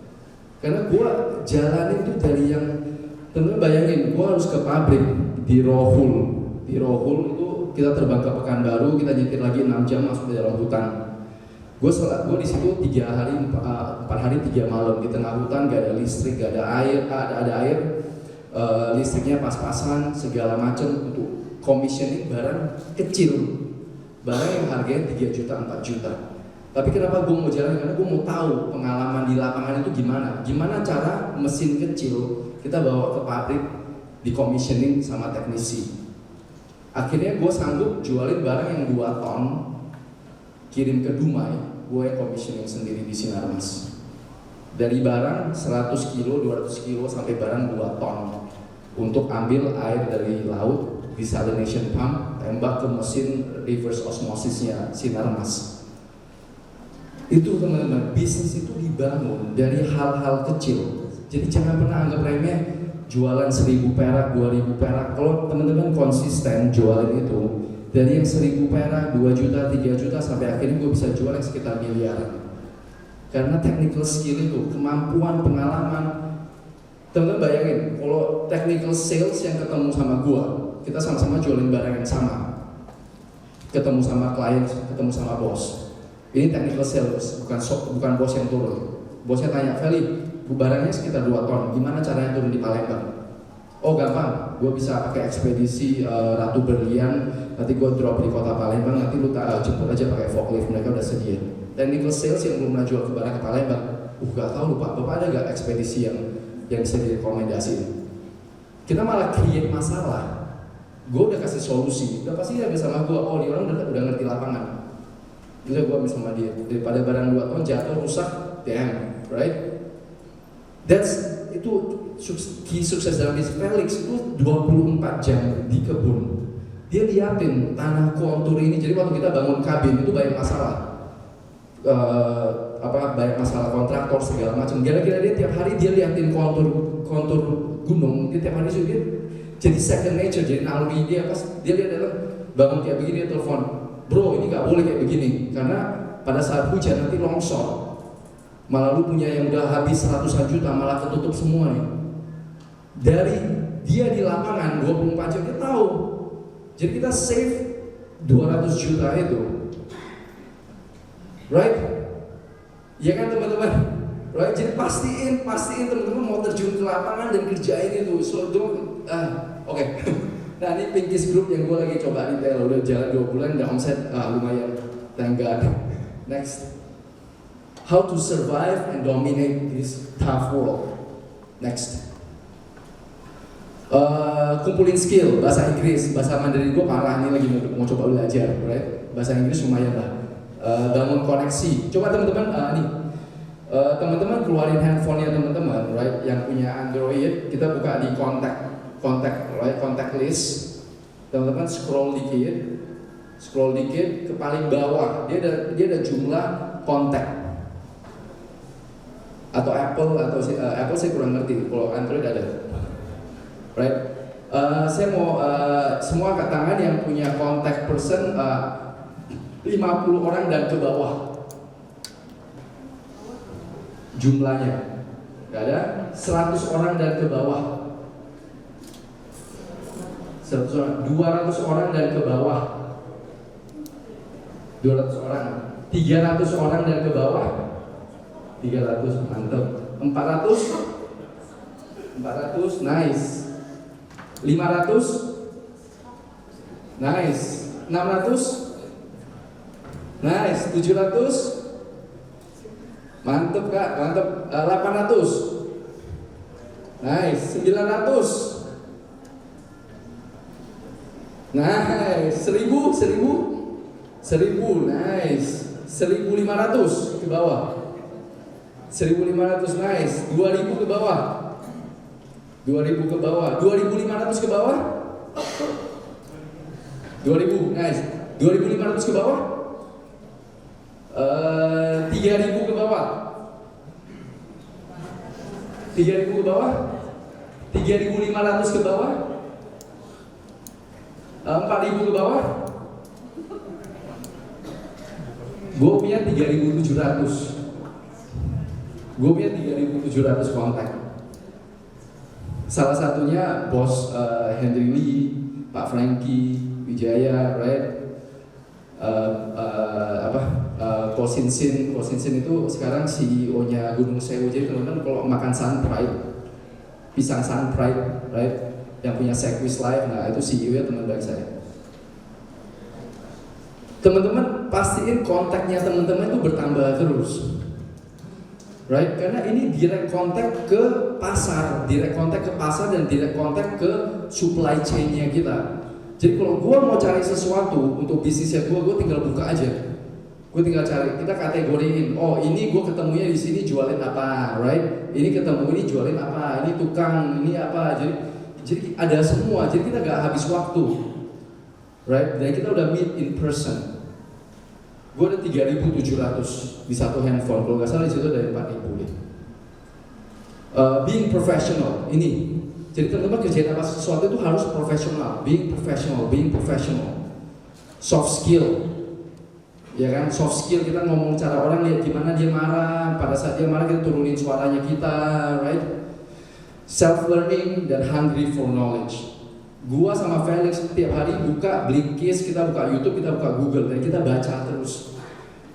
karena gue jalanin itu dari yang teman-teman bayangin, gue harus ke pabrik di Rohul. Di Rohul itu kita terbang ke Pekanbaru, kita nyetir lagi 6 jam masuk ke dalam hutan. Gue di situ 4 hari 3 malam di tengah hutan, gak ada listrik, gak ada air, ada air. Listriknya pas-pasan segala macam untuk commissioning barang kecil, barang yang harganya 3 juta 4 juta. Tapi kenapa gue mau jalan? Karena gue mau tahu pengalaman di lapangan itu gimana cara mesin kecil kita bawa ke pabrik di commissioning sama teknisi. Akhirnya gue sanggup jualin barang yang 2 ton kirim ke Dumai, gue yang commissioning sendiri di Sinarmas. Dari barang 100 kilo, 200 kilo sampai barang 2 ton untuk ambil air dari laut, desalination pump, tembak ke mesin reverse osmosisnya Sinarmas. Itu teman-teman, bisnis itu dibangun dari hal-hal kecil. Jadi jangan pernah anggap remeh jualan 1.000 perak, 2.000 perak. Kalau teman-teman konsisten jualan itu dari yang 1.000 perak, 2 juta, 3 juta sampai akhirnya gue bisa jual yang sekitar miliaran. Karena technical skill itu, kemampuan, pengalaman. Teman-teman bayangin, kalau technical sales yang ketemu sama gua, kita sama-sama jualin barang yang sama. Ketemu sama klien, ketemu sama bos. Ini technical sales, bukan bos yang turun. Bosnya tanya, Feli, barangnya sekitar 2 ton, gimana caranya turun di Palembang? Oh gampang, gua bisa pakai ekspedisi Ratu Berlian, nanti gua drop di kota Palembang, nanti lu jemput aja pakai forklift, mereka udah sedia. Technical sales yang belum pernah jual ke barang ke Palembang, gak tahu lupa, Bapak ada gak ekspedisi yang bisa direkomendasi? Kita malah create masalah. Gue udah kasih solusi, udah pasti dia bisa sama gue, oh dia orang udah ngerti lapangan. Udah gue bisa sama dia, daripada barang 2 ton jatuh rusak, damn, right? Itu key sukses dalam bisnis. Felix itu 24 jam di kebun. Dia liatin tanah kontur ini, jadi waktu kita bangun kabin itu banyak masalah. Banyak masalah kontraktor segala macam. Gara-gara dia tiap hari dia liatin kontur gunung, dia tiap hari dia jadi second nature, jadi naluri dia. Pas dia lihat dalam bangun kayak begini, dia telepon, bro ini nggak boleh kayak begini, karena pada saat hujan nanti longsor. Malah lu punya yang udah habis ratusan juta malah ketutup semua nih. Dari dia di lapangan 24 jam kita tahu. Jadi kita save 200 juta itu. Right? Ya kan teman-teman? Right? Jadi pastiin teman-teman mau terjun ke lapangan dan kerjain itu. So don't oke. Nah ini Pinkies Group yang gue lagi coba retail, udah jalan 2 bulan dan omset lumayan. Thank God. Next. How to survive and dominate this tough world. Next. Kumpulin skill, bahasa Inggris, bahasa Mandarin gue parah nih lagi mau coba belajar, right? Bahasa Inggris lumayan lah. Bangun koneksi. Coba teman-teman, teman-teman keluarin handphonenya teman-teman, right? Yang punya Android, kita buka di contact list. Teman-teman scroll dikit ke paling bawah. Dia ada jumlah kontak. Atau Apple saya kurang ngerti. Kalau Android ada. Right? Saya mau semua angkat tangan yang punya contact person 50 orang dan ke bawah. Jumlahnya. Gak ada? 100 orang dan ke bawah. 100 orang, 200 orang dan ke bawah. 200 orang. 300 orang dan ke bawah. 300, mantap. 400, nice. 500, nice. 600, nice. 700, mantep kak, mantep. 800, nice. 900, nice. 1000, nice. 1500 ke bawah. 1500, nice. 2000 ke bawah. 2000 ke bawah. 2500 ke bawah. 2000, nice. 2500 ke bawah. 3000 ke bawah. 3000 ke bawah. 3500 ke bawah. 4000 ke bawah. Gue punya 3700. Gue punya 3700 kontak. Salah satunya bos Henry Lee, Pak Frankie Wijaya, right? Kosinsin itu sekarang CEO-nya Gunung Sewu. Jadi teman-teman kalau makan Sunpride, pisang Sunpride, right? Yang punya Sequis Life, nah itu CEO-nya teman baik saya. Teman-teman pastiin kontaknya teman-teman itu bertambah terus. Right? Karena ini direct contact ke pasar dan direct contact ke supply chain-nya kita. Jadi kalau gue mau cari sesuatu untuk bisnisnya gue tinggal buka aja. Gue tinggal cari, kita kategoriin. Oh ini gue ketemunya di sini jualin apa, right? Ini ketemu ini jualin apa, ini tukang, ini apa. Jadi ada semua. Jadi kita gak habis waktu, right? Dan kita udah meet in person. Gue ada 3.700 di satu handphone, kalau nggak salah di situ ada 4.000 deh. Being professional ini, jadi teman-teman kerjain apa sesuatu itu harus profesional. Being professional. Soft skill, ya kan? Soft skill kita ngomong cara orang lihat gimana dia marah. Pada saat dia marah kita turunin suaranya kita, right? Self learning dan hungry for knowledge. Gua sama Felix setiap hari buka Blinkist, kita buka YouTube, kita buka Google, dan kita baca terus.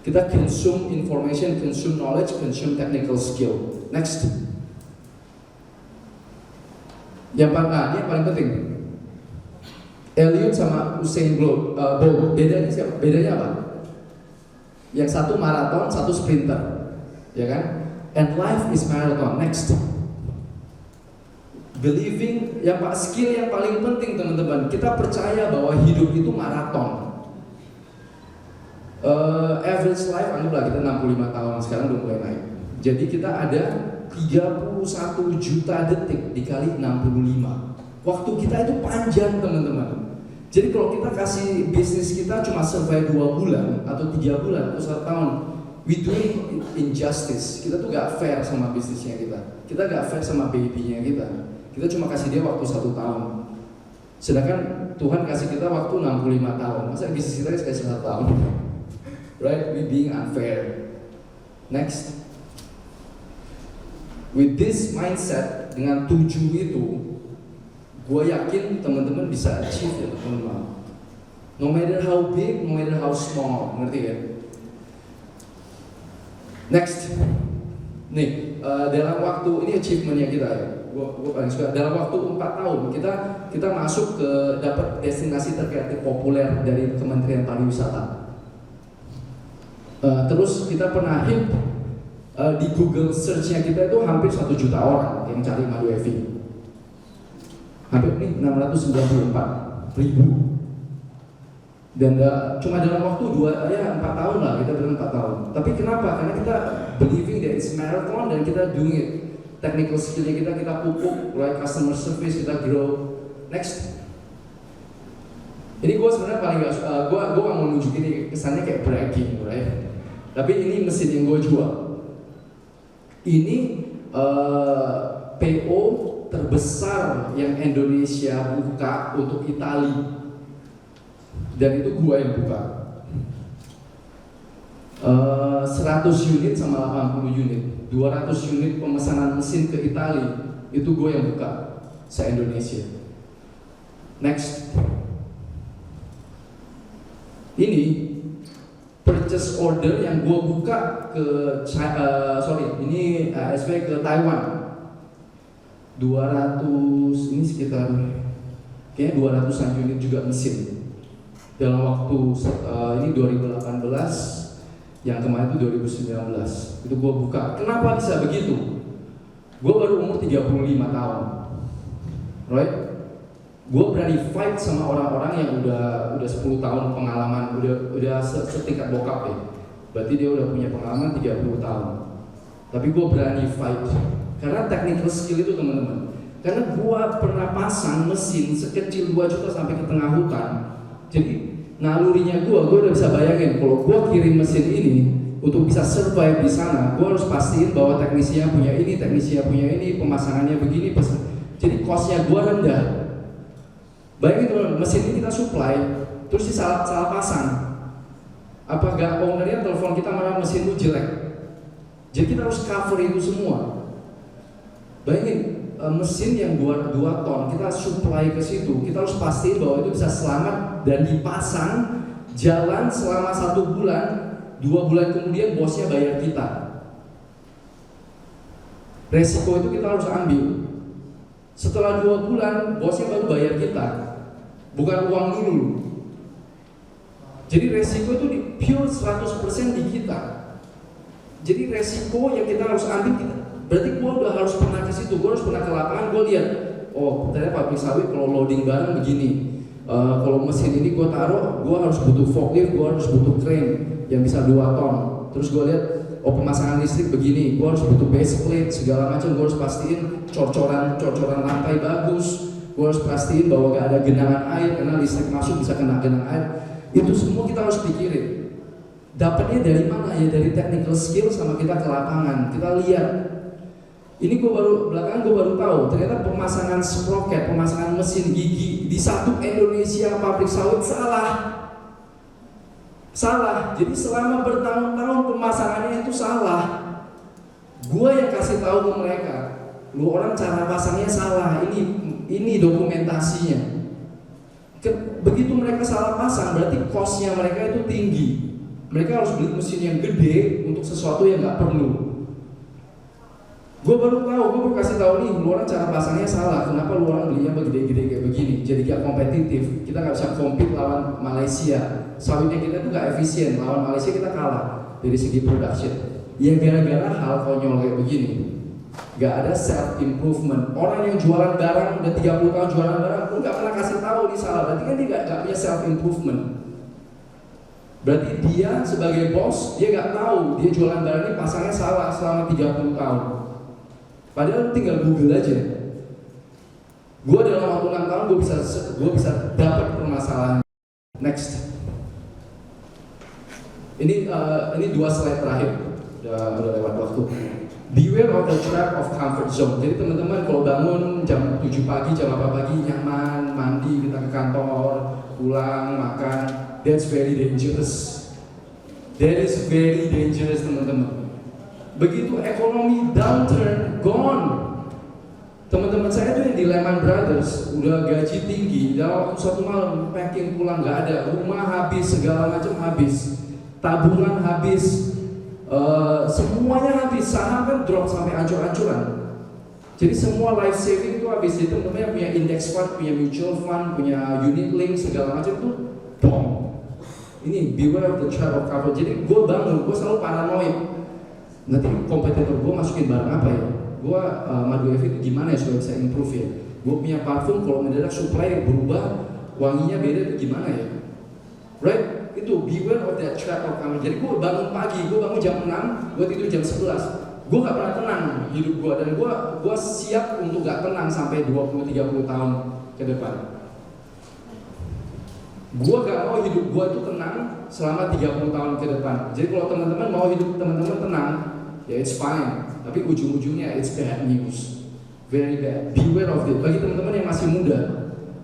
Kita consume information, consume knowledge, consume technical skill. Next. Ini yang paling penting. Eliud sama Usain Bolt, bedanya siapa? Bedanya apa? Yang satu maraton, satu sprinter, ya kan? And life is marathon. Next. Believing, skill yang paling penting teman-teman. Kita percaya bahwa hidup itu maraton. Average life, anggaplah kita 65 tahun, sekarang udah mulai naik. Jadi kita ada 31 juta detik dikali 65. Waktu kita itu panjang teman-teman. Jadi kalau kita kasih bisnis kita cuma survive 2 bulan atau 3 bulan atau 1 tahun, we doing injustice. Kita tuh gak fair sama bisnisnya kita. Kita gak fair sama baby-nya kita. Kita cuma kasih dia waktu 1 tahun. Sedangkan Tuhan kasih kita waktu 65 tahun. Masa bisnis kita kasih 1 tahun? Right? We being unfair. Next. With this mindset, dengan 7 itu, gue yakin teman-teman bisa achieve ya teman-teman. No matter how big, no matter how small, ngerti kan? Next, nih dalam waktu ini achievementnya kita ya, gue paling suka. Dalam waktu 4 tahun kita masuk ke dapat destinasi terkreatif populer dari Kementerian Pariwisata. Terus kita pernah hit di Google search-nya kita itu hampir 1 juta orang yang cari Madu Evi. Hampir nih 694 ribu. Dan cuma dalam waktu 4 tahun lah, kita dalam 4 tahun. Tapi kenapa? Karena kita believing that it's marathon dan kita doing it. Technical skill-nya kita pupuk, like customer service kita grow. Next. Ini gue sebenarnya paling gue gak mau nunjukin ini kesannya kayak bragging, right? Tapi ini mesin yang gue jual. Ini PO terbesar yang Indonesia buka untuk Italia. Dan itu gua yang buka 100 unit sama 80 unit 200 unit pemesanan mesin ke Italia. Itu gua yang buka se-Indonesia. Next. Ini purchase order yang gua buka ke ini ASP ke Taiwan 200, ini sekitar kayaknya 200-an unit juga mesin dalam waktu ini 2018, yang kemarin itu 2019 itu gue buka. Kenapa bisa begitu? Gue baru umur 35 tahun, right? Gue berani fight sama orang-orang yang udah 10 tahun pengalaman, udah setingkat bokap ya. Berarti dia udah punya pengalaman 30 tahun. Tapi gue berani fight karena technical skill itu teman-teman. Karena gue pernah pasang mesin sekecil 2 juta sampai ke tengah hutan. Jadi nalurinya gue udah bisa bayangin kalau gue kirim mesin ini untuk bisa survive di sana, gue harus pastiin bahwa teknisinya punya ini, pemasangannya begini, jadi costnya gue rendah. Bayangin teman, mesin ini kita supply, terus salah pasang. Apa gak ownernya telepon kita malah mesin itu jelek. Jadi kita harus cover itu semua. Bayangin mesin yang 2 ton kita supply ke situ, kita harus pastiin bahwa itu bisa selamat dan dipasang jalan selama 1 bulan, 2 bulan kemudian bosnya bayar kita. Resiko itu kita harus ambil. Setelah 2 bulan bosnya baru bayar kita, bukan uang dulu. Jadi resiko itu pure 100% di kita. Jadi resiko yang kita harus ambil kita. Berarti gue udah harus pernah ke situ, gue harus pernah ke lapangan, gue lihat, oh ternyata pabrik sawit kalau loading barang begini, kalau mesin ini gue taruh, gue harus butuh forklift, gue harus butuh crane yang bisa 2 ton. Terus gue lihat, oh pemasangan listrik begini, gue harus butuh base plate segala macam, gue harus pastiin cor-coran lantai bagus, gue harus pastiin bahwa gak ada genangan air karena listrik masuk bisa kena genangan air. Itu semua kita harus pikirin. Dapatnya dari mana ya? Dari technical skill sama kita ke lapangan, kita lihat. Ini belakangan gue baru tahu ternyata pemasangan sprocket, pemasangan mesin gigi di satu Indonesia pabrik sawit salah. Jadi selama bertahun-tahun pemasangannya itu salah. Gue yang kasih tahu ke mereka, lu orang cara pasangnya salah. Ini dokumentasinya. Begitu mereka salah pasang, berarti costnya mereka itu tinggi. Mereka harus beli mesin yang gede untuk sesuatu yang nggak perlu. Gue baru kasih tahu nih, lu orang cara pasangnya salah. Kenapa lu orang belinya gede-gede kayak begini? Jadi gak kompetitif. Kita gak bisa compete lawan Malaysia. Sawitnya kita tuh gak efisien. Lawan Malaysia kita kalah dari segi production. Ya gara-gara hal konyol kayak begini. Gak ada self improvement. Orang yang jualan barang udah 30 tahun jualan barang, lu gak pernah kasih tahu dia salah. Berarti kan dia gak punya self improvement. Berarti dia sebagai bos, dia gak tahu dia jualan barang ini pasangnya salah selama 30 tahun. Padahal tinggal Google aja. Gue dalam waktu 6 tahun gue bisa dapat permasalahan. Next. Ini 2 slide terakhir. Udah lewat waktu. Beware of the trap of comfort zone. Jadi teman-teman kalau bangun jam 7 pagi, jam 8 pagi nyaman, mandi, kita ke kantor, pulang, makan, that's very dangerous. That is very dangerous teman-teman. Begitu ekonomi downturn, gone. Teman-teman saya tuh yang di Lehman Brothers udah gaji tinggi, dalam waktu 1 malam packing pulang nggak ada, rumah habis, segala macam habis, tabungan habis. Semuanya habis, saham kan drop sampai ancur-ancuran. Jadi semua life saving itu habis. Jadi teman-teman yang punya index fund, punya mutual fund, punya unit link segala macam itu dong. Ini beware of the trap of comfort. Jadi gue bangun, gue selalu paranoid. Nanti kompetitor gue masukin barang apa ya? Gue madu EV itu gimana ya supaya bisa improve ya? Gue punya parfum kalau mendadak supply berubah, wanginya beda itu gimana ya? Right? Itu beware of that trap of comfort. Jadi gue bangun pagi, gue bangun jam 6, gue tidur jam 11. Gue gak pernah tenang hidup gue, dan gue siap untuk gak tenang sampai 20-30 tahun ke depan. Gue gak mau hidup gue itu tenang selama 30 tahun ke depan. Jadi kalau teman-teman mau hidup teman-teman tenang, ya it's fine. Tapi ujung-ujungnya it's bad news, very bad. Beware of it. Bagi teman-teman yang masih muda,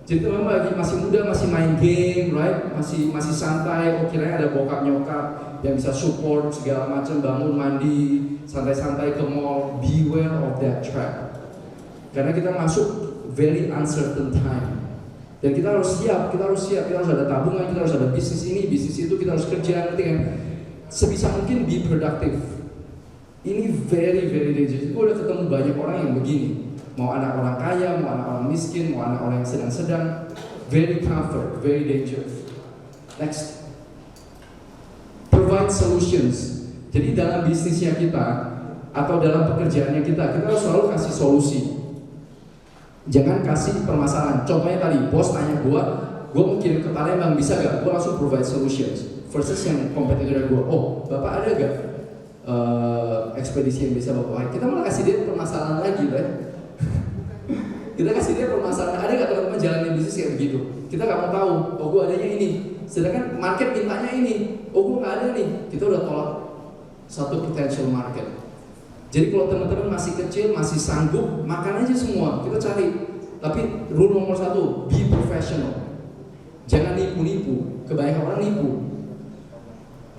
jadi teman-teman lagi masih muda, masih main game, right? Masih santai. Oh kiranya ada bokap nyokap yang bisa support segala macam, bangun mandi, santai-santai ke mall. Beware of that trap. Karena kita masuk very uncertain time. Dan kita harus siap, kita harus ada tabungan, kita harus ada bisnis ini, bisnis itu, kita harus kerja, ngerti kan? Sebisa mungkin be productive. Ini very dangerous. Gue udah ketemu banyak orang yang begini. Mau anak orang kaya, mau anak orang miskin, mau anak orang yang sedang-sedang. Very comfort, very dangerous. Next. Provide solutions. Jadi dalam bisnisnya kita atau dalam pekerjaannya kita harus selalu kasih solusi. Jangan kasih permasalahan. Contohnya tadi, bos tanya gue mau kirim ke Palembang, bisa gak? Gue langsung provide solutions. Versus yang kompetitor gue, oh bapak ada gak ekspedisi yang bisa bapak? Kita malah kasih dia permasalahan lagi, right? Kita kasih dia permasalahan, ada gak teman-teman jalanin bisnis kayak begitu? Kita gak mau tahu, oh gue adanya ini. Sedangkan market mintanya ini, oh gue gak ada nih. Kita udah tolak satu potential market. Jadi kalau teman-teman masih kecil, masih sanggup, makan aja semua, kita cari. Tapi rule nomor 1, be professional. Jangan nipu-nipu, kebanyakan orang nipu.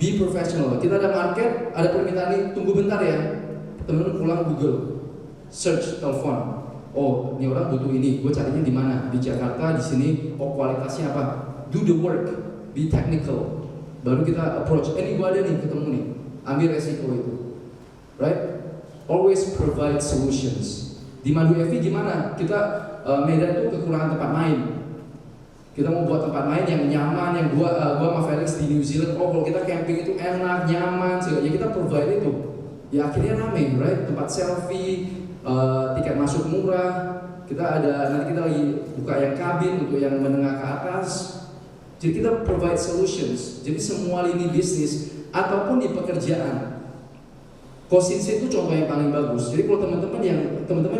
Be professional. Kita ada market, ada permintaan ini, tunggu bentar ya. Teman-teman pulang Google, search, telepon. Oh, ini orang butuh ini, gue carinya di mana? Di Jakarta, di sini. Oh, kualitasnya apa? Do the work, be technical. Baru kita approach. Ini gue ada nih, ketemu nih. Ambil resiko itu, right? Always provide solutions. Di Madu EV gimana? Kita Medan itu kekurangan tempat main. Kita mau buat tempat main yang nyaman, yang gua sama Felix di New Zealand. Oh, kalau kita camping itu enak, nyaman, segala. Ya kita provide itu. Ya akhirnya rame, right? Tempat selfie, tiket masuk murah. Kita ada, nanti kita lagi buka yang kabin untuk yang menengah ke atas. Jadi kita provide solutions. Jadi semua lini bisnis ataupun di pekerjaan. Kosinsi itu contoh yang paling bagus. Jadi kalau teman-teman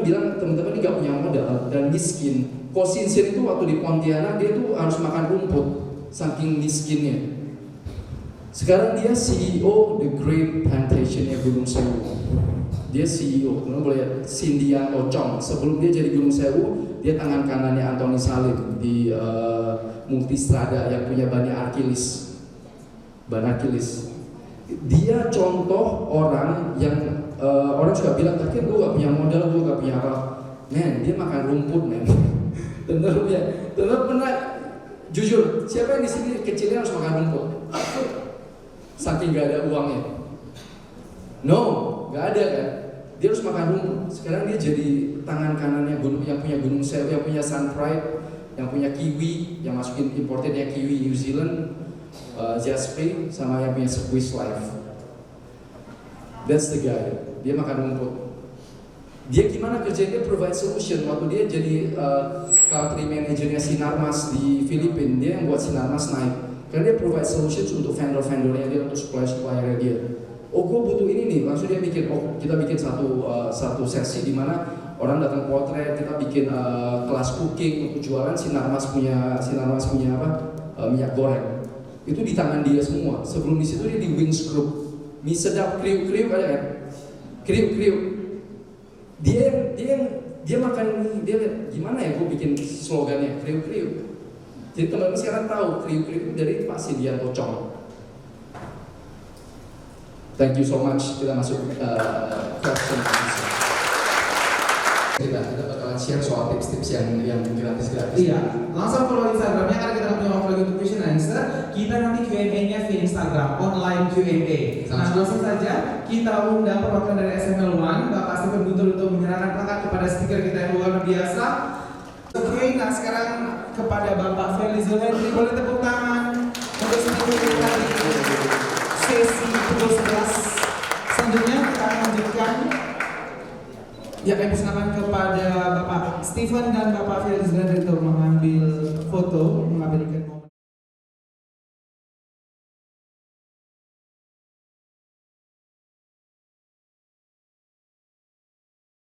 bilang teman-teman ini gak punya modal dan miskin, Kosinsi itu waktu di Pontianak dia tuh harus makan rumput saking miskinnya. Sekarang dia CEO The Great Plantation-nya Gunung Sewu. Dia CEO, teman-teman boleh lihat Cindy Ocong. Sebelum dia jadi Gunung Sewu, dia tangan kanannya Anthony Salim di Multistrada yang punya Ban Achilles. Dia contoh orang yang orang suka bilang, tapi gue gak punya modal, gue gak punya apa. Men, dia makan rumput, men. Teman-teman pernah, jujur, siapa yang di sini kecilnya harus makan rumput? Saking gak ada uangnya. No, gak ada kan. Dia harus makan rumput. Sekarang dia jadi tangan kanannya yang punya Gunung Sewu, yang punya Sun Pride, yang punya Kiwi, yang masukin importednya Kiwi New Zealand, Jasper, sama yang punya Swiss Life. That's the guy. Dia makan rumput. Dia gimana kerjanya? Dia provide solution. Waktu dia jadi country manajernya Sinarmas di Filipina, dia yang buat Sinarmas naik. Karena dia provide solutions untuk vendor-vendornya dia, untuk supplier-suppliernya dia. Oh, gue butuh ini nih. Langsung dia bikin. Oh, kita bikin satu sesi di mana orang datang potret. Kita bikin kelas cooking untuk jualan. Sinarmas punya apa? Minyak goreng. Itu di tangan dia semua. Sebelum di situ dia di Wings Group. Mie sedap kriuk-kriuk ada kan? Kriuk-kriuk. dia makan mie, dia lihat gimana ya gue bikin slogannya kriuk-kriuk. Jadi teman-teman sekarang tahu kriuk-kriuk dari Pak Sidianto Chong. Thank you so much. Kita masuk question. Kita bakalan share soal tips-tips yang gratis-gratis. Iya, langsung follow Instagramnya karena kita punya waktu lagi untuk question and answer. Kita nanti Q&A-nya via Instagram, online Q&A. Nah, langsung saja kita undang perwakilan dari SML1, Bapak Stephen Guntur untuk menyerahkan plakat kepada speaker kita yang luar biasa. Oke, nah sekarang kepada Bapak Feli Zulhendri, boleh tepuk tangan untuk speaker kita di sesi pukul 11. Selanjutnya kita akan lanjutkan. Ya, kami persilakan kepada Bapak Stephen dan Bapak Feli Zulhendri untuk mengambil foto, mengambilkan